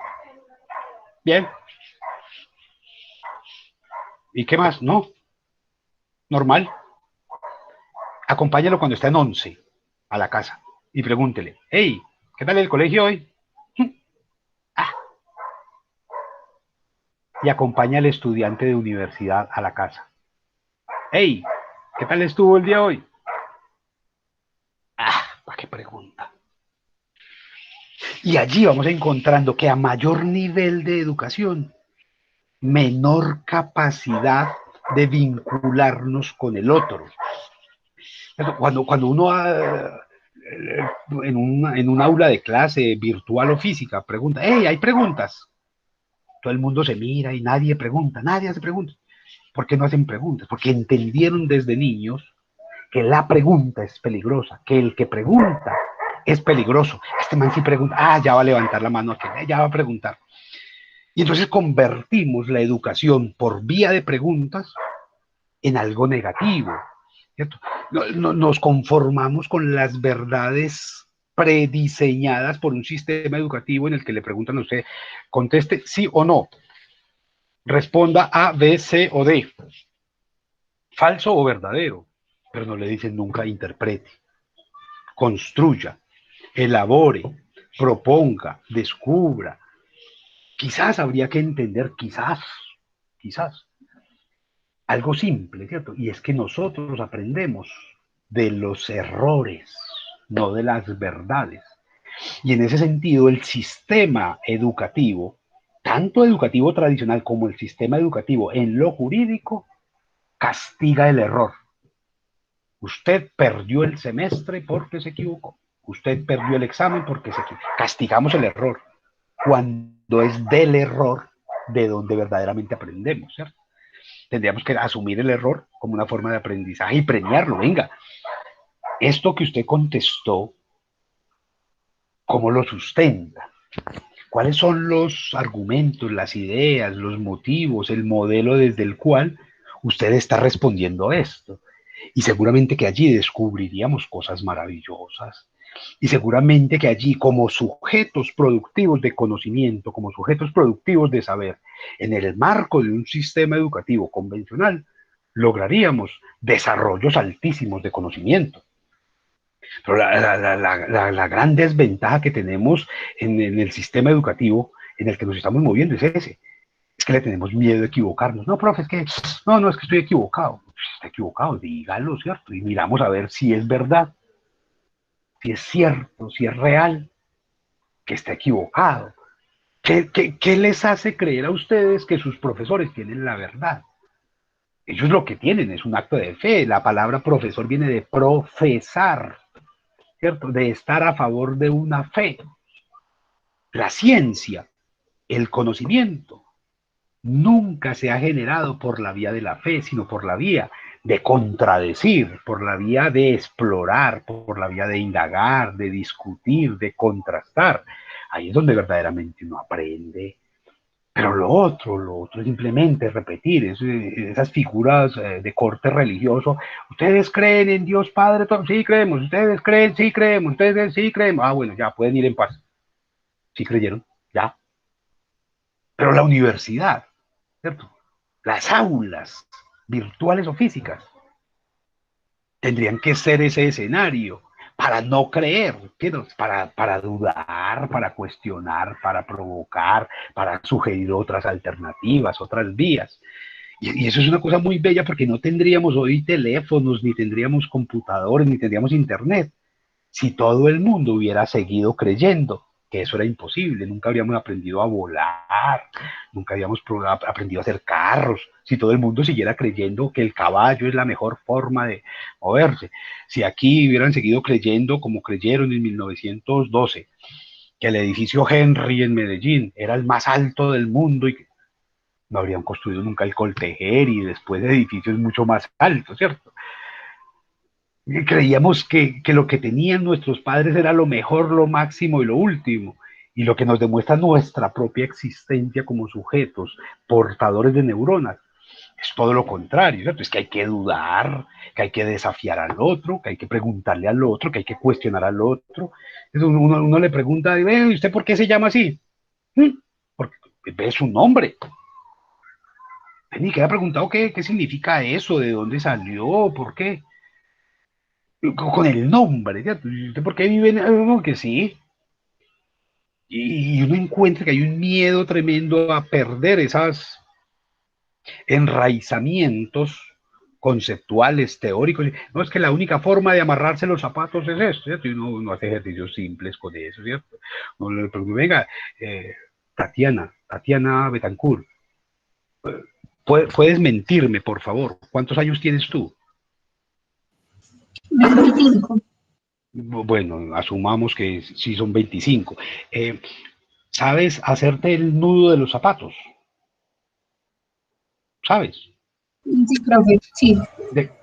Bien. ¿Y qué más? No, normal. Acompáñalo cuando está en 11 a la casa y pregúntele, hey, ¿qué tal el colegio hoy? Ah. Y acompaña al estudiante de universidad a la casa. Hey, ¿qué tal estuvo el día hoy? Ah, ¿para qué pregunta? Y allí vamos encontrando que a mayor nivel de educación, menor capacidad de vincularnos con el otro. Cuando uno en un aula de clase virtual o física pregunta, hey, hay preguntas. Todo el mundo se mira y nadie pregunta, nadie hace preguntas. ¿Por qué no hacen preguntas? Porque entendieron desde niños que la pregunta es peligrosa, que el que pregunta es peligroso. Este man sí pregunta, ah, ya va a levantar la mano aquel, ya va a preguntar. Y entonces convertimos la educación por vía de preguntas en algo negativo, ¿cierto? Nos conformamos con las verdades prediseñadas por un sistema educativo en el que le preguntan a usted, conteste sí o no, responda A, B, C o D, falso o verdadero, pero no le dicen nunca interprete, construya, elabore, proponga, descubra. Quizás habría que entender, quizás, algo simple, ¿cierto? Y es que nosotros aprendemos de los errores, no de las verdades. Y en ese sentido, el sistema educativo, tanto educativo tradicional como el sistema educativo en lo jurídico, castiga el error. Usted perdió el semestre porque se equivocó. Usted perdió el examen porque se equivocó. Castigamos el error cuando es del error de donde verdaderamente aprendemos, ¿cierto? Tendríamos que asumir el error como una forma de aprendizaje y premiarlo. Venga, esto que usted contestó, ¿cómo lo sustenta? ¿Cuáles son los argumentos, las ideas, los motivos, el modelo desde el cual usted está respondiendo a esto? Y seguramente que allí descubriríamos cosas maravillosas. Y seguramente que allí, como sujetos productivos de conocimiento, como sujetos productivos de saber, en el marco de un sistema educativo convencional, lograríamos desarrollos altísimos de conocimiento. Pero la gran desventaja que tenemos en el sistema educativo en el que nos estamos moviendo es ese. Es que le tenemos miedo de equivocarnos. No, profe, es que, no, es que estoy equivocado. Pues está equivocado, dígalo, ¿cierto? Y miramos a ver si es verdad, si es cierto, si es real, que está equivocado. ¿Qué les hace creer a ustedes que sus profesores tienen la verdad? Ellos lo que tienen es un acto de fe. La palabra profesor viene de profesar, ¿cierto? De estar a favor de una fe. La ciencia, el conocimiento, nunca se ha generado por la vía de la fe, sino por la vía de contradecir, por la vía de explorar, por la vía de indagar, de discutir, de contrastar. Ahí es donde verdaderamente uno aprende. Pero lo otro es simplemente repetir esas figuras de corte religioso. ¿Ustedes creen en Dios Padre? Sí creemos. ¿Ustedes creen? Sí creemos. ¿Ustedes sí creemos? Ah, bueno, ya pueden ir en paz. Sí creyeron, ya. Pero la universidad, ¿cierto? Las aulas, virtuales o físicas, tendrían que ser ese escenario para no creer, para dudar, para cuestionar, para provocar, para sugerir otras alternativas, otras vías. Y eso es una cosa muy bella porque no tendríamos hoy teléfonos, ni tendríamos computadores, ni tendríamos internet, si todo el mundo hubiera seguido creyendo que eso era imposible. Nunca habríamos aprendido a volar, nunca habíamos aprendido a hacer carros, si todo el mundo siguiera creyendo que el caballo es la mejor forma de moverse. Si aquí hubieran seguido creyendo como creyeron en 1912, que el edificio Henry en Medellín era el más alto del mundo y que no habrían construido nunca el Coltejer y después edificios mucho más altos, ¿cierto? Creíamos que lo que tenían nuestros padres era lo mejor, lo máximo y lo último, y lo que nos demuestra nuestra propia existencia como sujetos, portadores de neuronas, es todo lo contrario, ¿cierto? Es que hay que dudar, que hay que desafiar al otro, que hay que preguntarle al otro, que hay que cuestionar al otro. Uno le pregunta, ¿y usted por qué se llama así? Porque es su nombre. Ni que ha preguntado qué significa eso, de dónde salió, por qué. Con el nombre, ¿cierto? ¿Usted por qué vive en que sí? Y uno encuentra que hay un miedo tremendo a perder esos enraizamientos conceptuales, teóricos. No, es que la única forma de amarrarse los zapatos es esto, ¿cierto? Y uno hace ejercicios simples con eso, ¿cierto? Uno le pregunta, venga, Tatiana Betancourt, ¿puedes mentirme, por favor? ¿Cuántos años tienes tú? 25. Bueno, asumamos que sí son 25. ¿Sabes hacerte el nudo de los zapatos? ¿Sabes? Sí, profe, sí.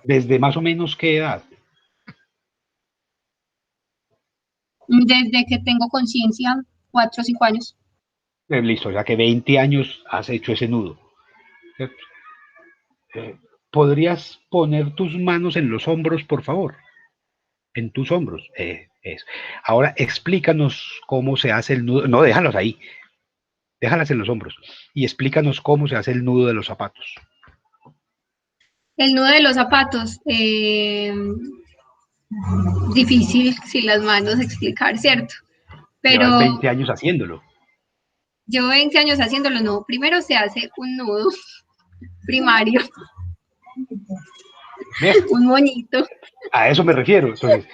¿Desde más o menos qué edad? Desde que tengo conciencia, 4 o 5 años. Listo, ya que 20 años has hecho ese nudo, ¿cierto? ¿Podrías poner tus manos en los hombros, por favor? En tus hombros. Eso. Ahora explícanos cómo se hace el nudo. No, déjalos ahí. Déjalas en los hombros. Y explícanos cómo se hace el nudo de los zapatos. El nudo de los zapatos, difícil sin las manos explicar, ¿cierto? Pero llevas 20 años haciéndolo. Yo 20 años haciéndolo, no. Primero se hace un nudo primario. ¿Ves? Un moñito. A eso me refiero. Entonces,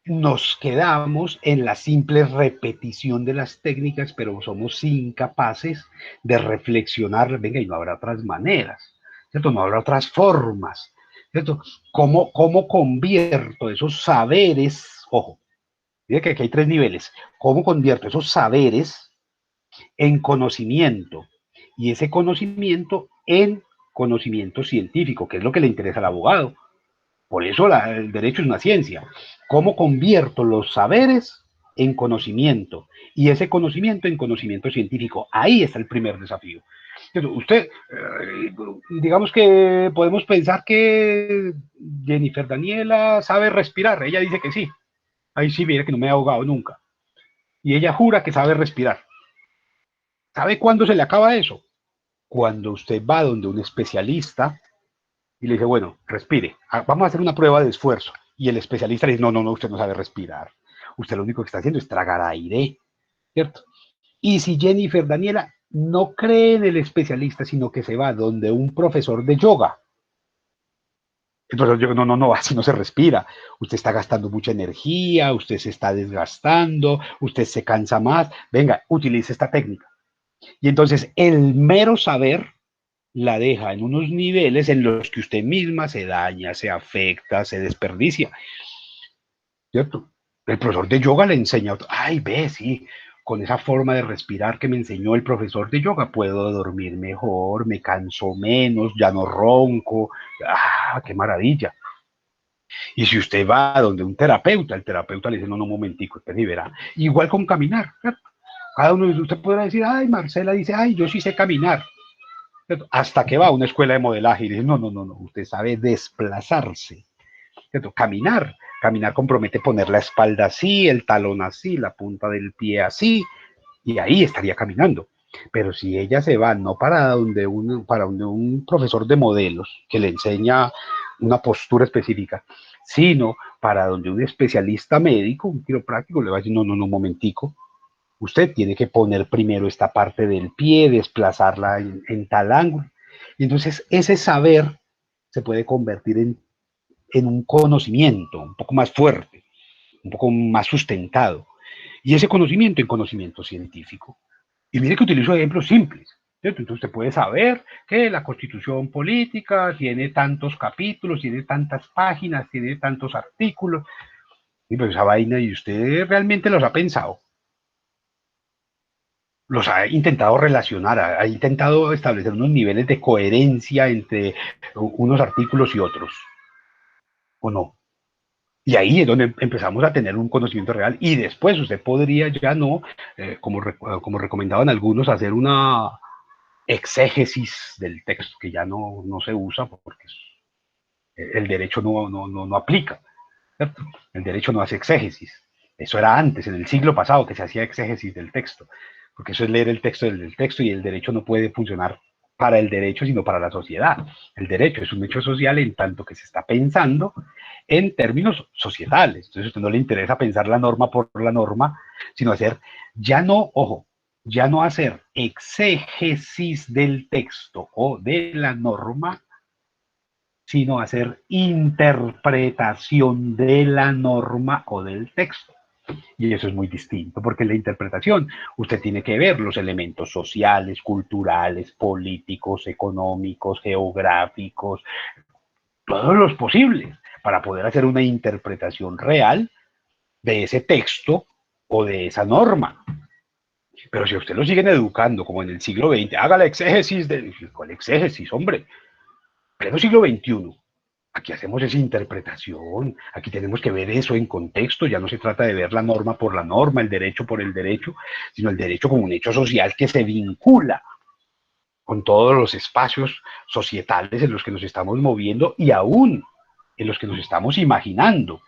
nos quedamos en la simple repetición de las técnicas, pero somos incapaces de reflexionar, venga, y no habrá otras maneras, ¿cierto? No habrá otras formas, ¿cierto? ¿Cómo convierto esos saberes, ojo, diga que aquí hay 3 niveles, cómo convierto esos saberes en conocimiento y ese conocimiento en conocimiento científico, que es lo que le interesa al abogado? Por eso el derecho es una ciencia. ¿Cómo convierto los saberes en conocimiento? Y ese conocimiento en conocimiento científico. Ahí está el primer desafío. Usted, digamos que podemos pensar que Jennifer Daniela sabe respirar. Ella dice que sí. Ahí sí, mira que no me he ahogado nunca. Y ella jura que sabe respirar. ¿Sabe cuándo se le acaba eso? Cuando usted va donde un especialista y le dice, bueno, respire, vamos a hacer una prueba de esfuerzo. Y el especialista le dice, no, usted no sabe respirar. Usted lo único que está haciendo es tragar aire, ¿cierto? Y si Jennifer Daniela no cree en el especialista, sino que se va donde un profesor de yoga, entonces yo, no, así no se respira. Usted está gastando mucha energía, usted se está desgastando, usted se cansa más. Venga, utilice esta técnica. Y entonces el mero saber la deja en unos niveles en los que usted misma se daña, se afecta, se desperdicia. ¿Cierto? El profesor de yoga le enseña, ay, ve, sí, con esa forma de respirar que me enseñó el profesor de yoga, puedo dormir mejor, me canso menos, ya no ronco. ¡Ah, qué maravilla! Y si usted va a donde un terapeuta, el terapeuta le dice, no, no, un momentico, usted y verá. Igual con caminar, ¿cierto? Cada uno de usted podrá decir, ay, Marcela dice, ay, yo sí sé caminar. ¿Cierto? Hasta que va a una escuela de modelaje y dice, no, no, no, no, usted sabe desplazarse. ¿Cierto? Caminar compromete poner la espalda así, el talón así, la punta del pie así, y ahí estaría caminando. Pero si ella se va no para donde un profesor de modelos que le enseña una postura específica, sino para donde un especialista médico, un quiropráctico, le va a decir, no, no, no, un momentico, usted tiene que poner primero esta parte del pie, desplazarla en tal ángulo. Y entonces ese saber se puede convertir en un conocimiento un poco más fuerte, un poco más sustentado. Y ese conocimiento en conocimiento científico. Y mire que utilizo ejemplos simples, ¿cierto? Entonces usted puede saber que la Constitución política tiene tantos capítulos, tiene tantas páginas, tiene tantos artículos, y pues esa vaina, y usted realmente los ha pensado, los ha intentado relacionar, ha intentado establecer unos niveles de coherencia entre unos artículos y otros, ¿o no? Y ahí es donde empezamos a tener un conocimiento real y después usted podría ya no, como recomendaban algunos, hacer una exégesis del texto, que ya no se usa porque el derecho no aplica, ¿cierto? El derecho no hace exégesis. Eso era antes, en el siglo pasado, que se hacía exégesis del texto, porque eso es leer el texto del texto y el derecho no puede funcionar para el derecho, sino para la sociedad. El derecho es un hecho social en tanto que se está pensando en términos societales. Entonces a usted no le interesa pensar la norma por la norma, sino hacer, ya no, ojo, ya no hacer exégesis del texto o de la norma, sino hacer interpretación de la norma o del texto. Y eso es muy distinto, porque en la interpretación usted tiene que ver los elementos sociales, culturales, políticos, económicos, geográficos, todos los posibles, para poder hacer una interpretación real de ese texto o de esa norma. Pero si a usted lo siguen educando como en el siglo XX, haga la exégesis de... ¿Cuál exégesis, hombre? Pleno siglo XXI. Aquí hacemos esa interpretación, aquí tenemos que ver eso en contexto, ya no se trata de ver la norma por la norma, el derecho por el derecho, sino el derecho como un hecho social que se vincula con todos los espacios societales en los que nos estamos moviendo y aún en los que nos estamos imaginando,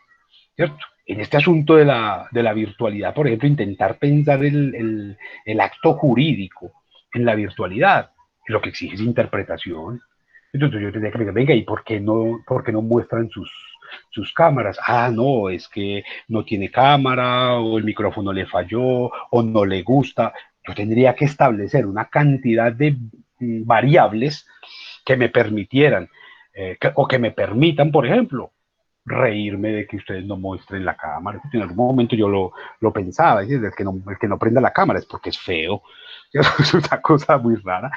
¿cierto? En este asunto de la virtualidad, por ejemplo, intentar pensar el acto jurídico en la virtualidad, lo que exige es interpretación. Entonces yo tendría que pensar, venga, ¿y por qué no muestran sus cámaras? Ah, no, es que no tiene cámara, o el micrófono le falló, o no le gusta. Yo tendría que establecer una cantidad de variables que me permitieran, o que me permitan, por ejemplo, reírme de que ustedes no muestren la cámara. En algún momento yo lo pensaba, ¿sí? El que no prenda la cámara es porque es feo. Es una cosa muy rara.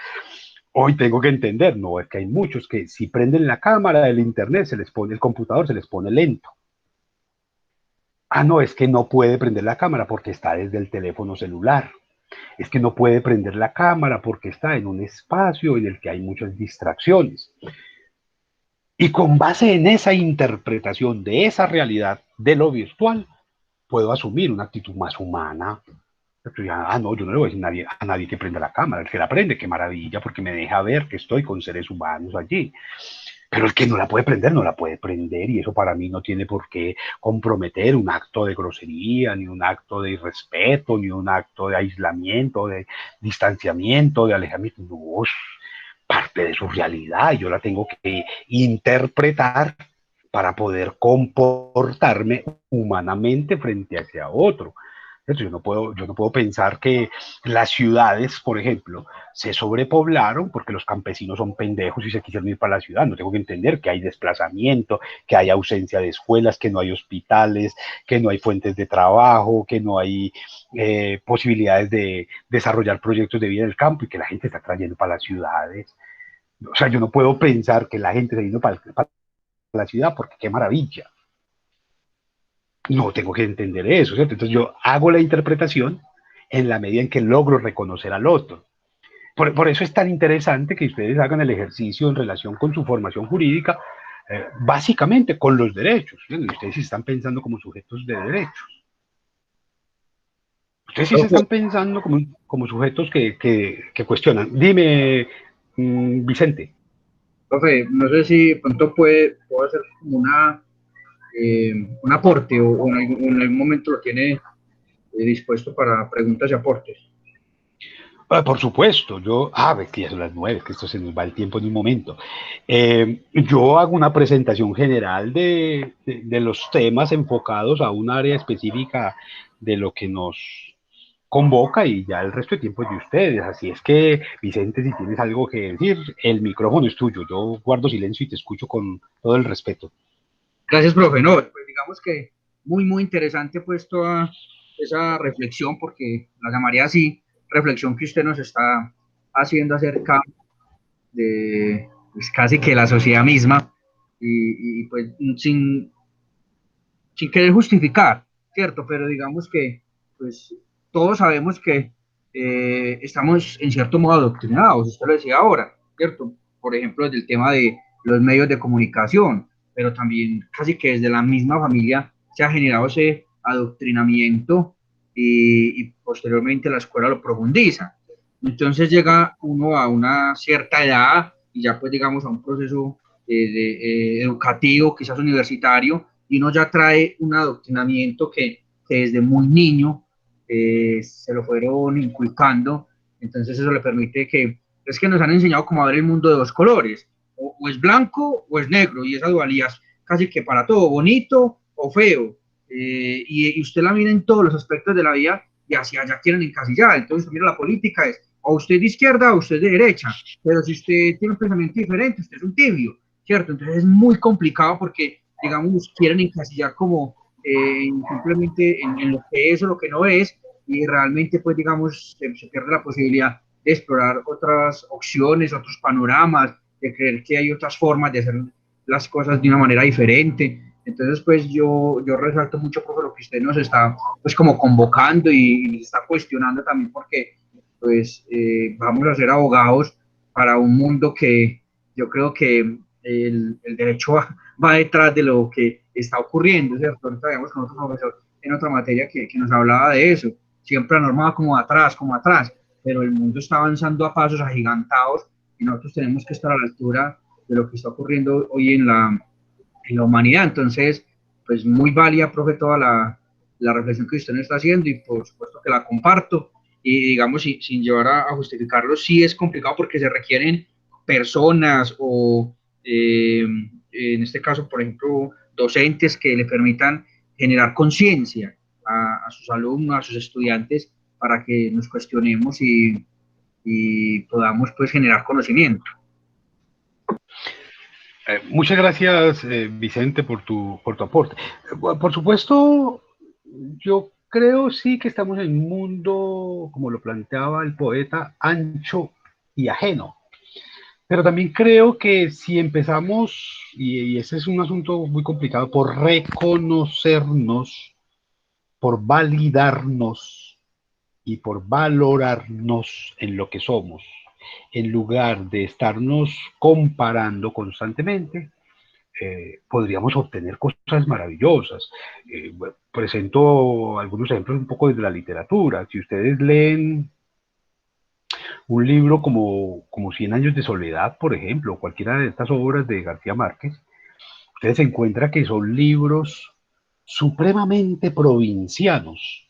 Hoy tengo que entender, no, es que hay muchos que si prenden la cámara del internet, se les pone el computador, se les pone lento. Ah, no, es que no puede prender la cámara porque está desde el teléfono celular. Es que no puede prender la cámara porque está en un espacio en el que hay muchas distracciones. Y con base en esa interpretación de esa realidad de lo virtual, puedo asumir una actitud más humana. Ah, no, yo no le voy a decir a nadie que prenda la cámara. El que la prende, qué maravilla, porque me deja ver que estoy con seres humanos allí. Pero el que no la puede prender, no la puede prender, y eso para mí no tiene por qué comprometer un acto de grosería, ni un acto de irrespeto, ni un acto de aislamiento, de distanciamiento, de alejamiento. No, es parte de su realidad, yo la tengo que interpretar para poder comportarme humanamente frente hacia otro. Yo no puedo pensar que las ciudades, por ejemplo, se sobrepoblaron porque los campesinos son pendejos y se quisieron ir para la ciudad. No tengo que entender que hay desplazamiento, que hay ausencia de escuelas, que no hay hospitales, que no hay fuentes de trabajo, que no hay posibilidades de desarrollar proyectos de vida en el campo y que la gente está trayendo para las ciudades. O sea, yo no puedo pensar que la gente se vino para la ciudad porque qué maravilla. No tengo que entender eso, ¿cierto? Entonces yo hago la interpretación en la medida en que logro reconocer al otro. Por eso es tan interesante que ustedes hagan el ejercicio en relación con su formación jurídica, básicamente con los derechos. Ustedes sí están pensando como sujetos de derechos. Ustedes sí se están pensando como sujetos que cuestionan. Dime, Vicente. Profe, no sé si de pronto puedo hacer como un aporte o en algún momento lo tiene dispuesto para preguntas y aportes. Por supuesto, ves que ya son las 9, que esto se nos va el tiempo en un momento. Yo hago una presentación general de los temas enfocados a un área específica de lo que nos convoca y ya el resto de tiempo es de ustedes. Así es que, Vicente, si tienes algo que decir, el micrófono es tuyo. Yo guardo silencio y te escucho con todo el respeto. Gracias, profe. No, pues digamos que muy interesante pues toda esa reflexión, porque la llamaría así, reflexión que usted nos está haciendo acerca de pues, casi que la sociedad misma y pues sin querer justificar, ¿cierto? Pero digamos que pues todos sabemos que estamos en cierto modo adoctrinados, usted lo decía ahora, ¿cierto? Por ejemplo, desde el tema de los medios de comunicación, pero también casi que desde la misma familia se ha generado ese adoctrinamiento y posteriormente la escuela lo profundiza. Entonces llega uno a una cierta edad y ya pues digamos a un proceso educativo, quizás universitario, y uno ya trae un adoctrinamiento que desde muy niño se lo fueron inculcando, entonces eso le permite que, es que nos han enseñado cómo ver el mundo de dos colores, o es blanco o es negro, y esa dualidad casi que para todo, bonito o feo, y usted la mira en todos los aspectos de la vida y hacia allá quieren encasillar, entonces mira la política es o usted de izquierda o usted de derecha, pero si usted tiene un pensamiento diferente, usted es un tibio, ¿cierto? Entonces es muy complicado porque, digamos, quieren encasillar como simplemente en lo que es o lo que no es, y realmente, pues, digamos, se pierde la posibilidad de explorar otras opciones, otros panoramas, de creer que hay otras formas de hacer las cosas de una manera diferente. Entonces, pues, yo resalto mucho por lo que usted nos está, pues, como convocando y está cuestionando también porque pues vamos a ser abogados para un mundo que yo creo que el derecho va detrás de lo que está ocurriendo, ¿cierto? Ahorita veamos con otro profesor en otra materia que nos hablaba de eso, siempre la norma va como atrás, pero el mundo está avanzando a pasos agigantados y nosotros tenemos que estar a la altura de lo que está ocurriendo hoy en la humanidad. Entonces, pues muy válida, profe, toda la reflexión que usted nos está haciendo y por supuesto que la comparto y digamos sin llevar a justificarlo, sí es complicado porque se requieren personas o en este caso, por ejemplo, docentes que le permitan generar conciencia a sus alumnos, a sus estudiantes, para que nos cuestionemos y podamos pues generar conocimiento. Muchas gracias, Vicente, por tu aporte. Por supuesto, yo creo sí que estamos en un mundo, como lo planteaba el poeta, ancho y ajeno. Pero también creo que si empezamos, y ese es un asunto muy complicado, por reconocernos, por validarnos y por valorarnos en lo que somos, en lugar de estarnos comparando constantemente, podríamos obtener cosas maravillosas. Bueno, presento algunos ejemplos un poco desde la literatura. Si ustedes leen un libro como Cien años de soledad, por ejemplo, cualquiera de estas obras de García Márquez, ustedes encuentran que son libros supremamente provincianos.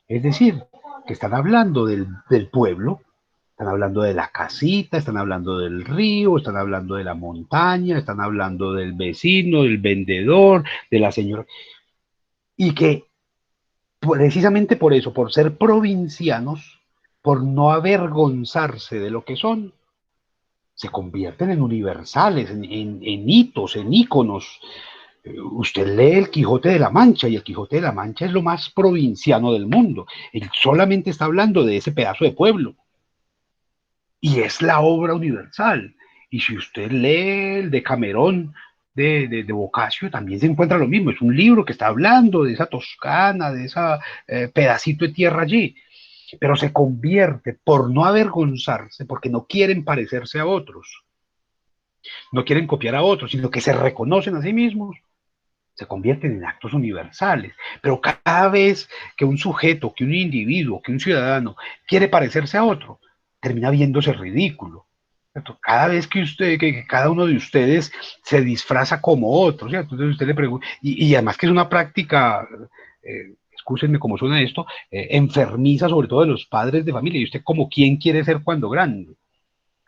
Es decir, que están hablando del pueblo, están hablando de la casita, están hablando del río, están hablando de la montaña, están hablando del vecino, del vendedor, de la señora. Y que precisamente por eso, por ser provincianos, por no avergonzarse de lo que son, se convierten en universales, en hitos, en íconos. Usted lee el Quijote de la Mancha y el Quijote de la Mancha es lo más provinciano del mundo. Él solamente está hablando de ese pedazo de pueblo. Y es la obra universal. Y si usted lee el de Camerón, de Boccaccio, también se encuentra lo mismo. Es un libro que está hablando de esa Toscana, de ese pedacito de tierra allí. pero se convierte por no avergonzarse, porque no quieren parecerse a otros, no quieren copiar a otros, sino que se reconocen a sí mismos, se convierten en actos universales. Pero cada vez que un sujeto, que un individuo, que un ciudadano quiere parecerse a otro, termina viéndose ridículo. ¿Cierto? Cada vez que cada uno de ustedes se disfraza como otro, ¿cierto? Entonces usted le pregunta, y además que es una práctica, excúsenme cómo suena esto, enfermiza sobre todo de los padres de familia. ¿Y usted como quién quiere ser cuando grande?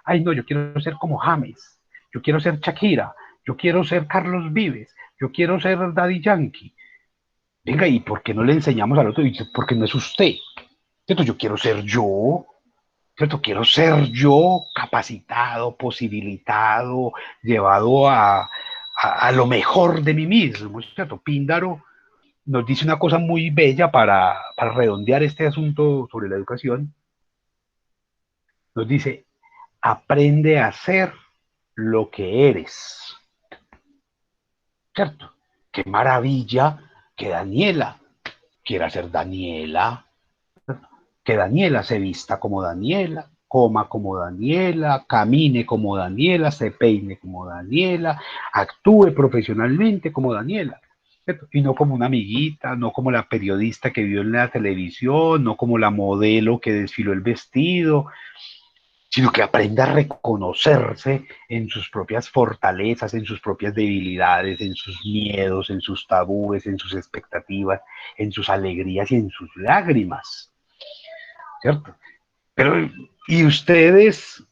Ay, no, yo quiero ser como James, yo quiero ser Shakira, yo quiero ser Carlos Vives, yo quiero ser Daddy Yankee. Venga, ¿y por qué no le enseñamos al otro? Porque no es usted. ¿Cierto? Yo quiero ser yo, ¿cierto? Quiero ser yo capacitado, posibilitado, llevado a lo mejor de mí mismo, ¿cierto? Píndaro nos dice una cosa muy bella para redondear este asunto sobre la educación. Nos dice, aprende a ser lo que eres, ¿cierto? Qué maravilla que Daniela quiera ser Daniela, que Daniela se vista como Daniela, coma como Daniela, camine como Daniela, se peine como Daniela, actúe profesionalmente como Daniela, ¿cierto? Y no como una amiguita, no como la periodista que vio en la televisión, no como la modelo que desfiló el vestido, sino que aprenda a reconocerse en sus propias fortalezas, en sus propias debilidades, en sus miedos, en sus tabúes, en sus expectativas, en sus alegrías y en sus lágrimas, ¿cierto? Pero, ¿y ustedes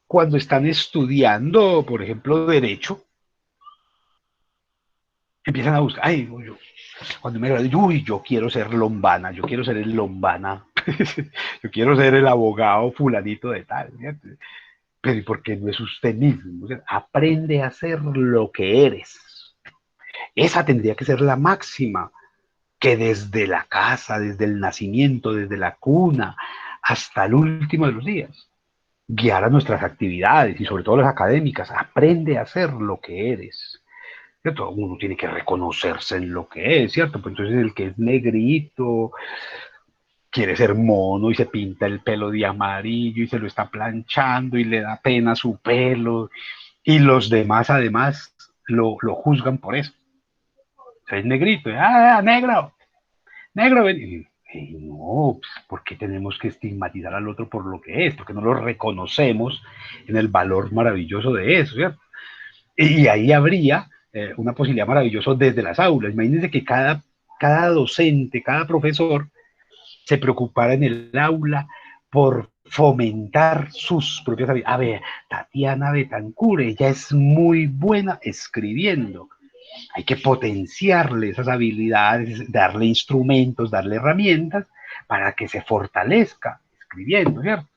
cuando están estudiando, por ejemplo, derecho, empiezan a buscar, ay, yo, cuando me gradué, uy, yo quiero ser Lombana, yo quiero ser el Lombana, yo quiero ser el abogado fulanito de tal, ¿cierto? Pero ¿y por qué no es usted mismo? O sea, aprende a ser lo que eres. Esa tendría que ser la máxima, que desde la casa, desde el nacimiento, desde la cuna, hasta el último de los días, guiar a nuestras actividades y sobre todo las académicas. Aprende a ser lo que eres. ¿Cierto? Uno tiene que reconocerse en lo que es, ¿cierto? Pues entonces el que es negrito, quiere ser mono y se pinta el pelo de amarillo y se lo está planchando y le da pena su pelo y los demás además lo juzgan por eso. O sea, es negrito, negro, negro, ven. Y no, pues, ¿por qué tenemos que estigmatizar al otro por lo que es? Porque no lo reconocemos en el valor maravilloso de eso, ¿cierto? Y ahí habría una posibilidad maravillosa desde las aulas. Imagínense que cada docente, cada profesor se preocupara en el aula por fomentar sus propias habilidades. A ver, Tatiana Betancur, ella es muy buena escribiendo. Hay que potenciarle esas habilidades, darle instrumentos, darle herramientas para que se fortalezca escribiendo, ¿cierto?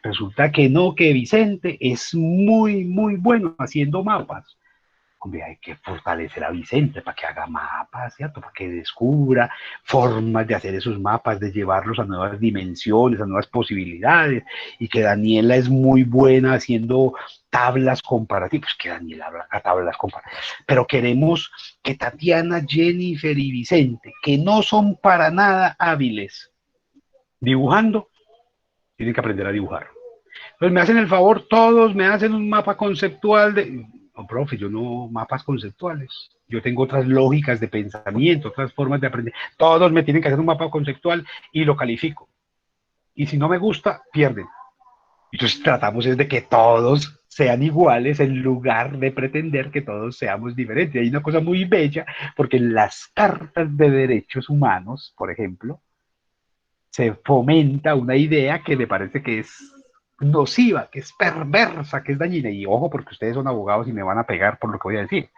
Resulta que no, que Vicente es muy, muy bueno haciendo mapas. Hombre, hay que fortalecer a Vicente para que haga mapas, ¿cierto? Para que descubra formas de hacer esos mapas, de llevarlos a nuevas dimensiones, a nuevas posibilidades, y que Daniela es muy buena haciendo tablas comparativas, que Daniela haga tablas comparativas, pero queremos que Tatiana, Jennifer y Vicente, que no son para nada hábiles dibujando, tienen que aprender a dibujar. Pues me hacen el favor, todos me hacen un mapa conceptual de... No, profe, yo no mapas conceptuales. Yo tengo otras lógicas de pensamiento, otras formas de aprender. Todos me tienen que hacer un mapa conceptual y lo califico. Y si no me gusta, pierden. Entonces tratamos es de que todos sean iguales en lugar de pretender que todos seamos diferentes. Hay una cosa muy bella, porque en las cartas de derechos humanos, por ejemplo, se fomenta una idea que me parece que es nociva, que es perversa, que es dañina. Y ojo, porque ustedes son abogados y me van a pegar por lo que voy a decir.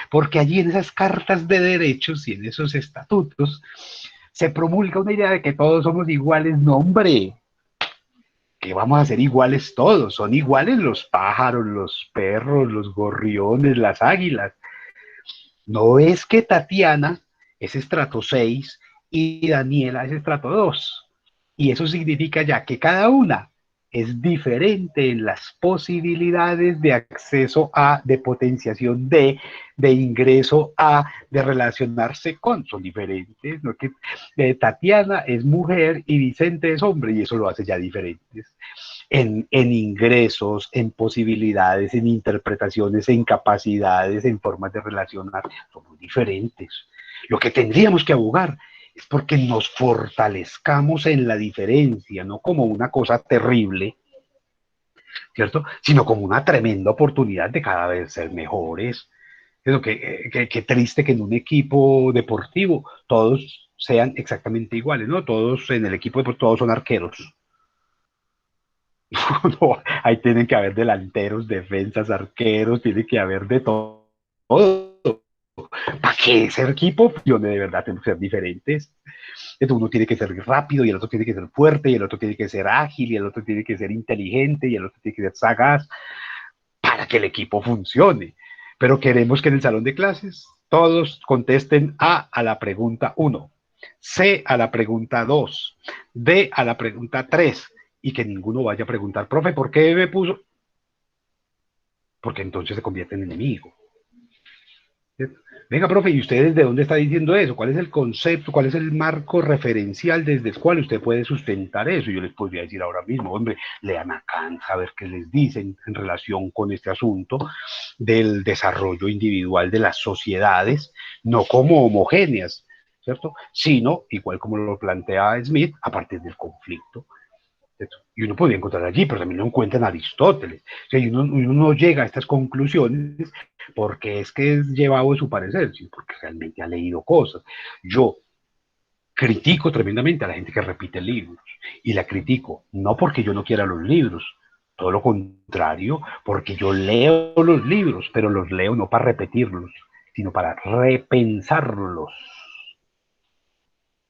Porque allí en esas cartas de derechos y en esos estatutos se promulga una idea de que todos somos iguales. No, hombre, que vamos a ser iguales todos. Son iguales los pájaros, los perros, los gorriones, las águilas. No es que Tatiana es estrato 6 y Daniela es estrato 2. Y eso significa ya que cada una es diferente en las posibilidades de acceso a, de potenciación de ingreso a, de relacionarse con, son diferentes, ¿no? Que Tatiana es mujer y Vicente es hombre, y eso lo hace ya diferentes. En ingresos, en posibilidades, en interpretaciones, en capacidades, en formas de relacionar, somos diferentes. Lo que tendríamos que abogar es porque nos fortalezcamos en la diferencia, no como una cosa terrible, ¿cierto? Sino como una tremenda oportunidad de cada vez ser mejores. Qué triste que en un equipo deportivo todos sean exactamente iguales, ¿no? Todos en el equipo deportivo, todos son arqueros. No, ahí tienen que haber delanteros, defensas, arqueros, tiene que haber de todo. Para que ese equipo funcione de verdad, tenemos que ser diferentes. Entonces uno tiene que ser rápido y el otro tiene que ser fuerte y el otro tiene que ser ágil y el otro tiene que ser inteligente y el otro tiene que ser sagaz para que el equipo funcione. Pero queremos que en el salón de clases todos contesten A la pregunta 1, C a la pregunta 2, D a la pregunta 3 y que ninguno vaya a preguntar, profe, ¿por qué me puso? Porque entonces se convierte en enemigo. ¿Cierto? Venga, profe, ¿y ustedes de dónde está diciendo eso? ¿Cuál es el concepto? ¿Cuál es el marco referencial desde el cual usted puede sustentar eso? Yo les podría decir ahora mismo, hombre, lean a Kant, a ver qué les dicen en relación con este asunto del desarrollo individual de las sociedades, no como homogéneas, ¿cierto? Sino, igual como lo plantea Smith, a partir del conflicto. Y uno podría encontrar allí, pero también lo encuentra en Aristóteles. O sea, uno no llega a estas conclusiones porque es que es llevado de su parecer, sino porque realmente ha leído cosas. Yo critico tremendamente a la gente que repite libros, y la critico no porque yo no quiera los libros, todo lo contrario, porque yo leo los libros, pero los leo no para repetirlos, sino para repensarlos.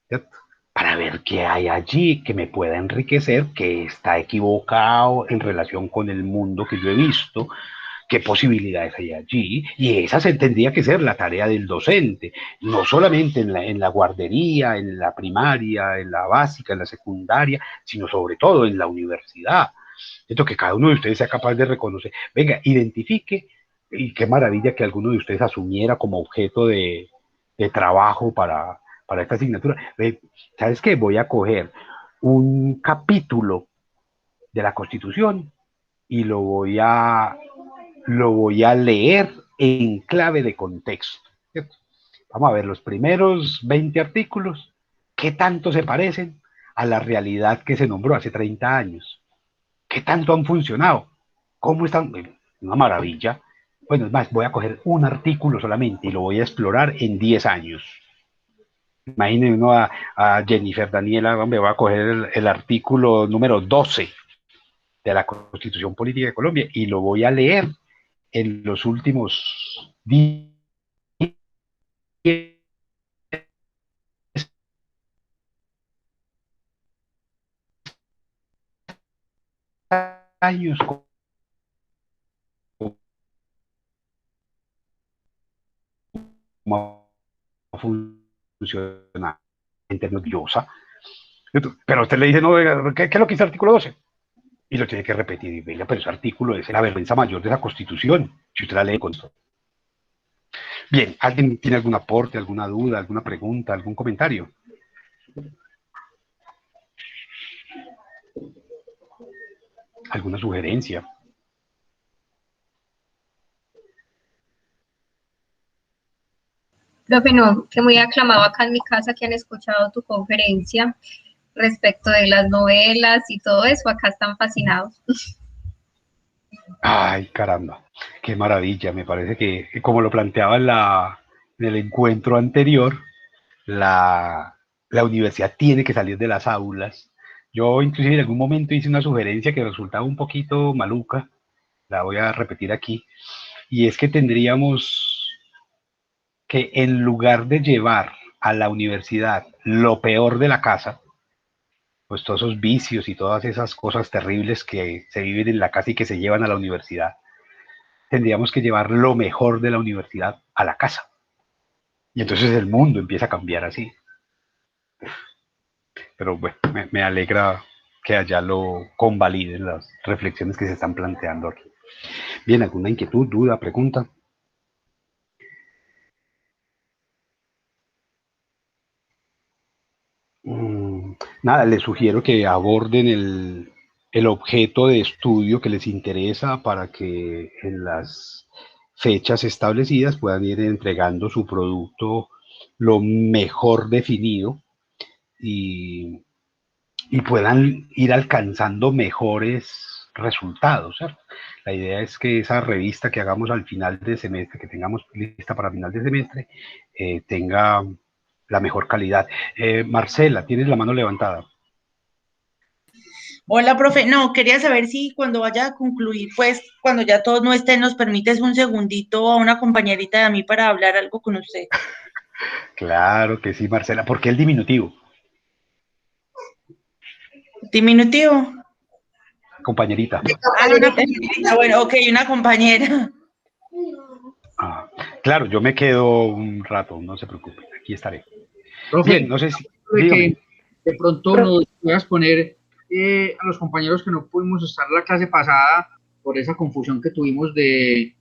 ¿Cierto? Para ver qué hay allí que me pueda enriquecer, que está equivocado en relación con el mundo que yo he visto, qué posibilidades hay allí, y esa tendría que ser la tarea del docente, no solamente en la guardería, en la primaria, en la básica, en la secundaria, sino sobre todo en la universidad. Esto que cada uno de ustedes sea capaz de reconocer. Venga, identifique, y qué maravilla que alguno de ustedes asumiera como objeto de trabajo para esta asignatura. ¿Sabes qué? Voy a coger un capítulo de la Constitución y lo voy a leer en clave de contexto. ¿Cierto? Vamos a ver los primeros 20 artículos, qué tanto se parecen a la realidad que se nombró hace 30 años. ¿Qué tanto han funcionado? ¿Cómo están? Una maravilla. Bueno, es más, voy a coger un artículo solamente y lo voy a explorar en 10 años. Imaginen uno a Jennifer Daniela, hombre, voy a coger el artículo número 12 de la Constitución Política de Colombia y lo voy a leer en los últimos 10 años. Cómo funciona gente nerviosa. Pero usted le dice, no, ¿qué es lo que dice el artículo 12? Y lo tiene que repetir. Y venga, pero ese artículo es la vergüenza mayor de la Constitución, si usted la lee con esto. Bien, ¿alguien tiene algún aporte, alguna duda, alguna pregunta, algún comentario? ¿Alguna sugerencia? Profe, no, que muy aclamado acá en mi casa que han escuchado tu conferencia respecto de las novelas y todo eso, acá están fascinados. Ay, caramba, qué maravilla. Me parece que como lo planteaba en el encuentro anterior, la universidad tiene que salir de las aulas. Yo inclusive en algún momento hice una sugerencia que resultaba un poquito maluca, la voy a repetir aquí, y es que tendríamos que en lugar de llevar a la universidad lo peor de la casa, pues todos esos vicios y todas esas cosas terribles que se viven en la casa y que se llevan a la universidad, tendríamos que llevar lo mejor de la universidad a la casa. Y entonces el mundo empieza a cambiar así. Pero bueno, me alegra que allá lo convaliden las reflexiones que se están planteando aquí. Bien, ¿alguna inquietud, duda, pregunta? Nada, les sugiero que aborden el objeto de estudio que les interesa para que en las fechas establecidas puedan ir entregando su producto lo mejor definido y, y puedan ir alcanzando mejores resultados, ¿cierto? La idea es que esa revista que hagamos al final de semestre, que tengamos lista para final de semestre, tenga la mejor calidad. Marcela, tienes la mano levantada. Hola, profe. No, quería saber si cuando vaya a concluir, pues, cuando ya todos no estén, nos permites un segundito a una compañerita de mí para hablar algo con usted. Claro que sí, Marcela. ¿Por qué el diminutivo? Diminutivo. Compañerita. Ah, una compañerita. Bueno, ok, una compañera. Ah, claro, yo me quedo un rato, no se preocupe, aquí estaré. Profe, Bien, no sé si... de Dígame. que de pronto nos puedas poner a los compañeros que no pudimos estar la clase pasada por esa confusión que tuvimos de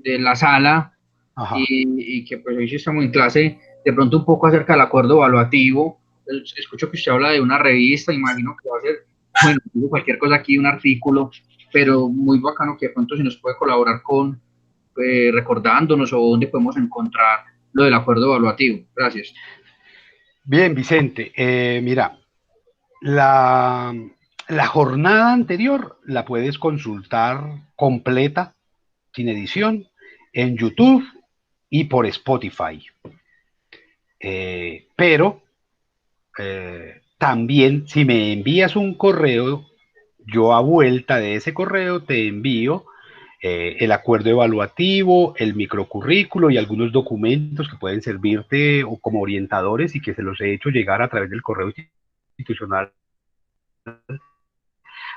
la sala Ajá. y que pues hoy sí estamos en clase, de pronto un poco acerca del acuerdo evaluativo. Escucho que usted habla de una revista, imagino que va a ser, bueno, digo cualquier cosa aquí, un artículo, pero muy bacano que de pronto si nos puede colaborar con recordándonos o dónde podemos encontrar lo del acuerdo evaluativo. Gracias. Bien, Vicente, mira, la, la jornada anterior la puedes consultar completa, sin edición, en YouTube y por Spotify. Pero también si me envías un correo, yo a vuelta de ese correo te envío el acuerdo evaluativo, el microcurrículo y algunos documentos que pueden servirte o como orientadores y que se los he hecho llegar a través del correo institucional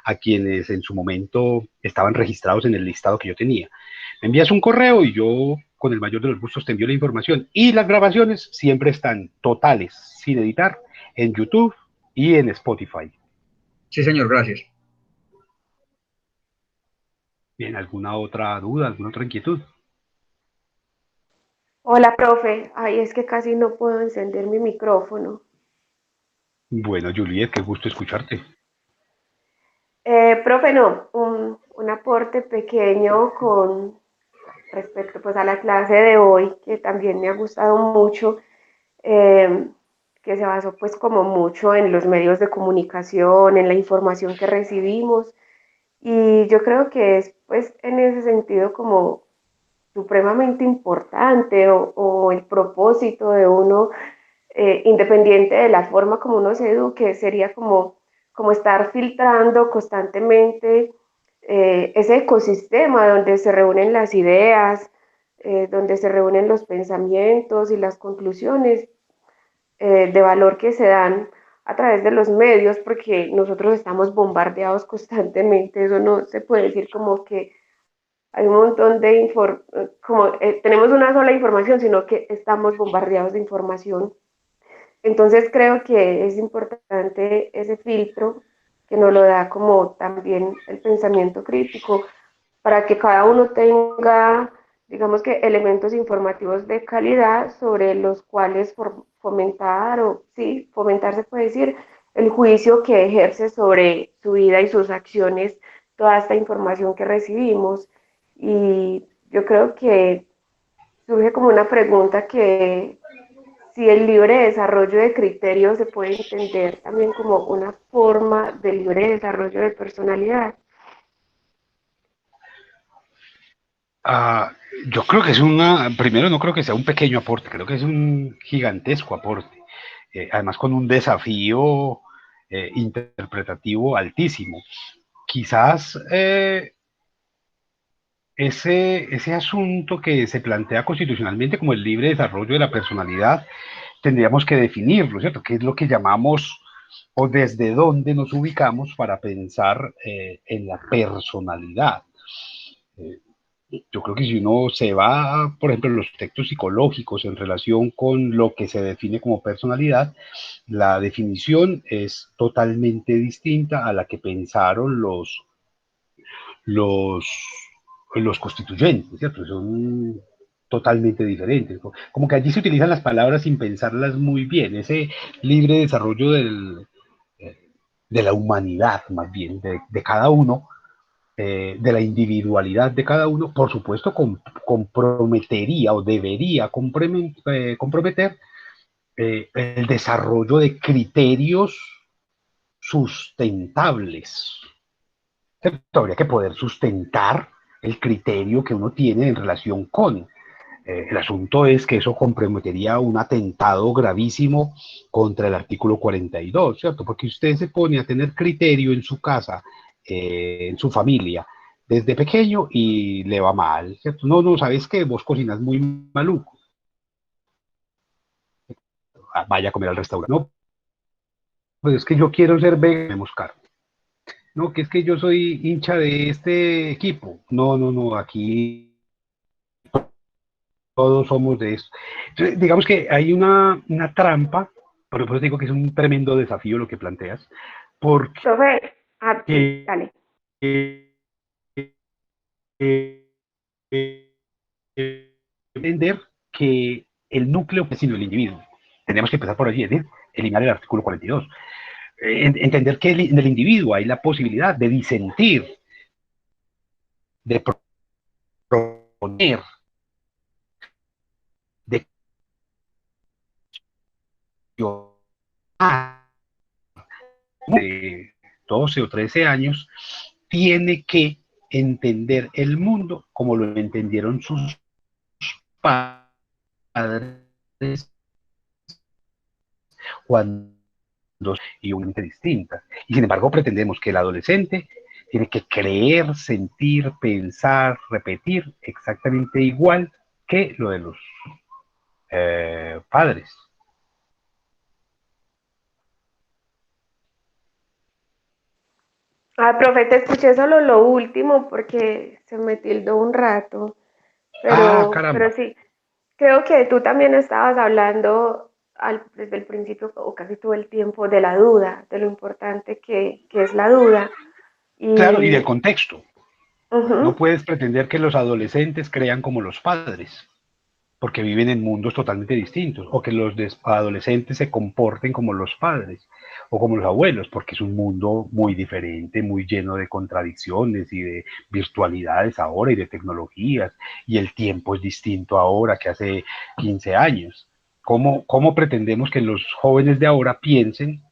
a quienes en su momento estaban registrados en el listado que yo tenía. Me envías un correo y yo con el mayor de los gustos te envío la información. Y las grabaciones siempre están totales, sin editar, en YouTube y en Spotify. Sí, señor, gracias. Bien, ¿alguna otra duda, alguna otra inquietud? Hola, profe. Ay, es que casi no puedo encender mi micrófono. Bueno, Juliet, qué gusto escucharte. Profe, no, un aporte pequeño con respecto pues a la clase de hoy, que también me ha gustado mucho, eh, que se basó pues como mucho en los medios de comunicación, en la información que recibimos, y yo creo que es pues en ese sentido como supremamente importante o el propósito de uno, independiente de la forma como uno se eduque, sería como estar filtrando constantemente ese ecosistema donde se reúnen las ideas, donde se reúnen los pensamientos y las conclusiones de valor que se dan a través de los medios, porque nosotros estamos bombardeados constantemente, eso no se puede decir como que hay un montón de tenemos una sola información, sino que estamos bombardeados de información. Entonces creo que es importante ese filtro que nos lo da como también el pensamiento crítico para que cada uno tenga, digamos que elementos informativos de calidad sobre los cuales fomentar, o sí, fomentar se puede decir, el juicio que ejerce sobre su vida y sus acciones, toda esta información que recibimos. Y yo creo que surge como una pregunta que si el libre desarrollo de criterios se puede entender también como una forma de libre desarrollo de personalidad. Ah, yo creo que primero no creo que sea un pequeño aporte, creo que es un gigantesco aporte, además con un desafío interpretativo altísimo. Quizás ese asunto que se plantea constitucionalmente como el libre desarrollo de la personalidad, tendríamos que definirlo, ¿cierto? ¿Qué es lo que llamamos o desde dónde nos ubicamos para pensar en la personalidad? Yo creo que si uno se va, por ejemplo, a los textos psicológicos en relación con lo que se define como personalidad, la definición es totalmente distinta a la que pensaron los, los constituyentes, ¿cierto? Son totalmente diferentes. Como que allí se utilizan las palabras sin pensarlas muy bien, ese libre desarrollo de la humanidad, más bien, de cada uno, de la individualidad de cada uno, por supuesto, comprometería o debería comprometer el desarrollo de criterios sustentables. Habría que poder sustentar el criterio que uno tiene en relación con. El asunto es que eso comprometería un atentado gravísimo contra el artículo 42, ¿cierto? Porque usted se pone a tener criterio en su casa, en su familia, desde pequeño y le va mal, ¿cierto? No, no, ¿sabes qué? Vos cocinas muy maluco. Vaya a comer al restaurante. No, pues es que yo quiero ser vegano, carne. No, que es que yo soy hincha de este equipo. No, no, no, aquí todos somos de esto. Entonces, digamos que hay una trampa, por eso digo que es un tremendo desafío lo que planteas, porque Profe, sí, dale. entender que el núcleo es sino el individuo. Tenemos que empezar por allí, es decir, eliminar el artículo 42. Entender que en el individuo hay la posibilidad de disentir, de proponer, de de 12 o 13 años, tiene que entender el mundo como lo entendieron sus padres cuando y una distinta. Y sin embargo pretendemos que el adolescente tiene que creer, sentir, pensar, repetir exactamente igual que lo de los padres. Ah, profe, te escuché solo lo último porque se me tildó un rato, Ah, pero caramba. sí, creo que tú también estabas hablando desde el principio o casi todo el tiempo de la duda, de lo importante que es la duda. Claro, y del Y contexto. No ujú, puedes pretender que los adolescentes crean como los padres, porque viven en mundos totalmente distintos, o que los adolescentes se comporten como los padres o como los abuelos, porque es un mundo muy diferente, muy lleno de contradicciones y de virtualidades ahora y de tecnologías, y el tiempo es distinto ahora que hace 15 años. ¿Cómo pretendemos que los jóvenes de ahora piensen,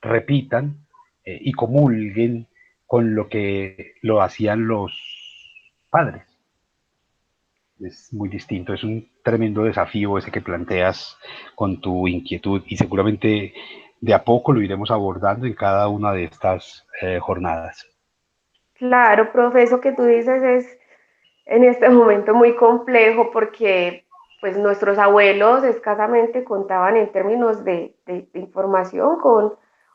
repitan y comulguen con lo que lo hacían los padres? Es muy distinto, es un tremendo desafío ese que planteas con tu inquietud y seguramente de a poco lo iremos abordando en cada una de estas jornadas. claro, profe, eso que tú dices es en este momento muy complejo porque pues nuestros abuelos escasamente contaban en términos de información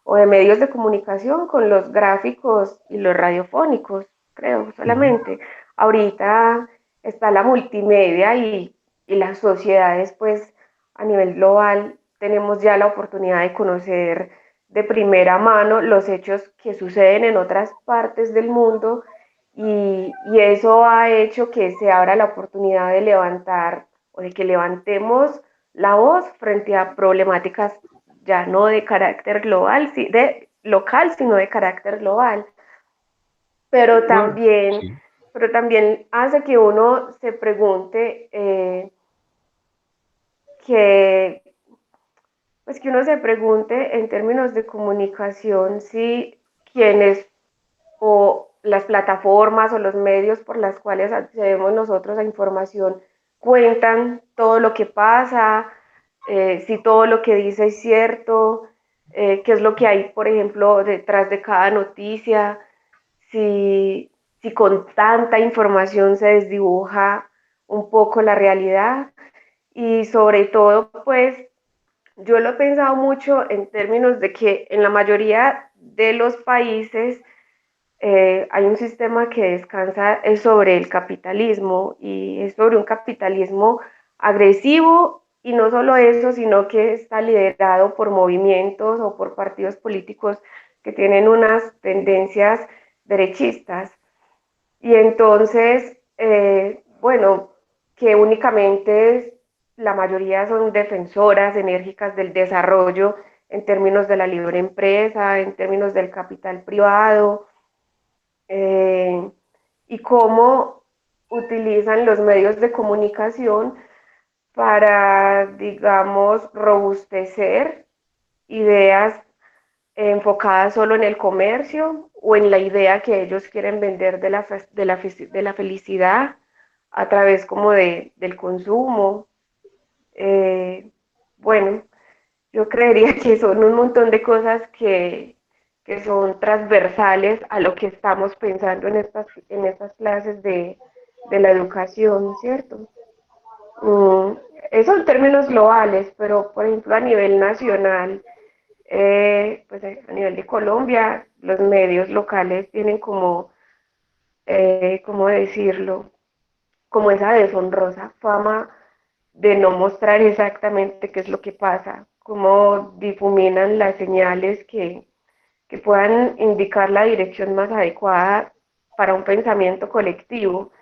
o de medios de comunicación con los gráficos y los radiofónicos, creo, Uh -huh. solamente. Ahorita está la multimedia y las sociedades pues a nivel global tenemos ya la oportunidad de conocer de primera mano los hechos que suceden en otras partes del mundo y eso ha hecho que se abra la oportunidad de levantar o de que levantemos la voz frente a problemáticas ya no de carácter global, de local, sino de carácter global. Pero Bueno, también, sí. pero también hace que uno se pregunte que, pues que uno se pregunte en términos de comunicación si quienes o las plataformas o los medios por las cuales accedemos nosotros a información cuentan todo lo que pasa, si todo lo que dice es cierto, qué es lo que hay, por ejemplo, detrás de cada noticia, si con tanta información se desdibuja un poco la realidad y sobre todo, pues yo lo he pensado mucho en términos de que en la mayoría de los países hay un sistema que descansa sobre el capitalismo y es sobre un capitalismo agresivo y no solo eso, sino que está liderado por movimientos o por partidos políticos que tienen unas tendencias derechistas. Y entonces, bueno, que únicamente la mayoría son defensoras enérgicas del desarrollo en términos de la libre empresa, en términos del capital privado, y cómo utilizan los medios de comunicación para, digamos, robustecer ideas enfocadas solo en el comercio o en la idea que ellos quieren vender de la felicidad a través como del consumo. Bueno, yo creería que son un montón de cosas que son transversales a lo que estamos pensando en estas clases de la educación, ¿cierto? Mm, eso en términos globales, pero por ejemplo a nivel nacional, pues a nivel de Colombia, los medios locales tienen como, ¿cómo decirlo? Como esa deshonrosa fama de no mostrar exactamente qué es lo que pasa, cómo difuminan las señales que puedan indicar la dirección más adecuada para un pensamiento colectivo.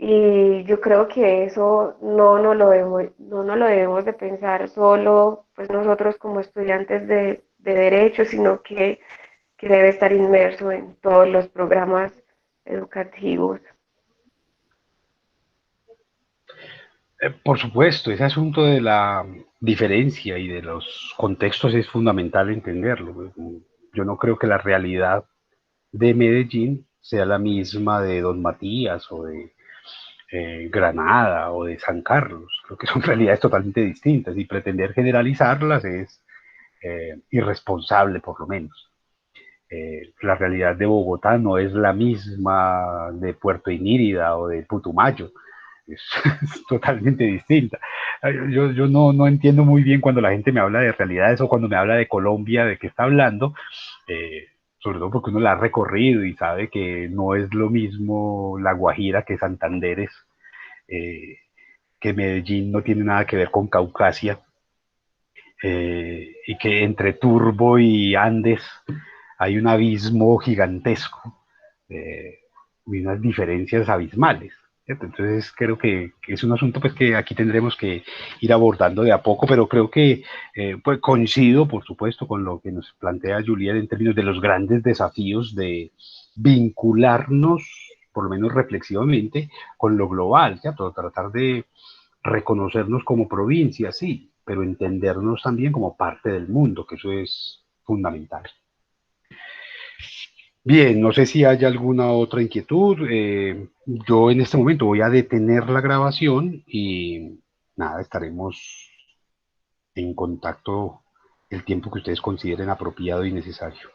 Y yo creo que eso no lo debemos de pensar solo pues nosotros como estudiantes de derecho, sino que debe estar inmerso en todos los programas educativos. Por supuesto, ese asunto de la diferencia y de los contextos es fundamental entenderlo. Yo no creo que la realidad de Medellín sea la misma de Don Matías o de Granada o de San Carlos. Creo que son realidades totalmente distintas y pretender generalizarlas es irresponsable por lo menos. La realidad de Bogotá no es la misma de Puerto Inírida o de Putumayo. Es, es totalmente distinta. Yo no entiendo muy bien cuando la gente me habla de realidades o cuando me habla de Colombia, de qué está hablando, eh, sobre todo porque uno la ha recorrido y sabe que no es lo mismo La Guajira que Santander es, que Medellín no tiene nada que ver con Caucasia, y que entre Turbo y Andes hay un abismo gigantesco, y unas diferencias abismales. ¿Cierto? Entonces creo que es un asunto pues, que aquí tendremos que ir abordando de a poco, pero creo que pues, coincido, por supuesto, con lo que nos plantea Juliet en términos de los grandes desafíos de vincularnos, por lo menos reflexivamente, con lo global, ¿cierto? Tratar de reconocernos como provincia, sí, pero entendernos también como parte del mundo, que eso es fundamental. Bien, no sé si hay alguna otra inquietud. Yo en este momento voy a detener la grabación y nada, estaremos en contacto el tiempo que ustedes consideren apropiado y necesario.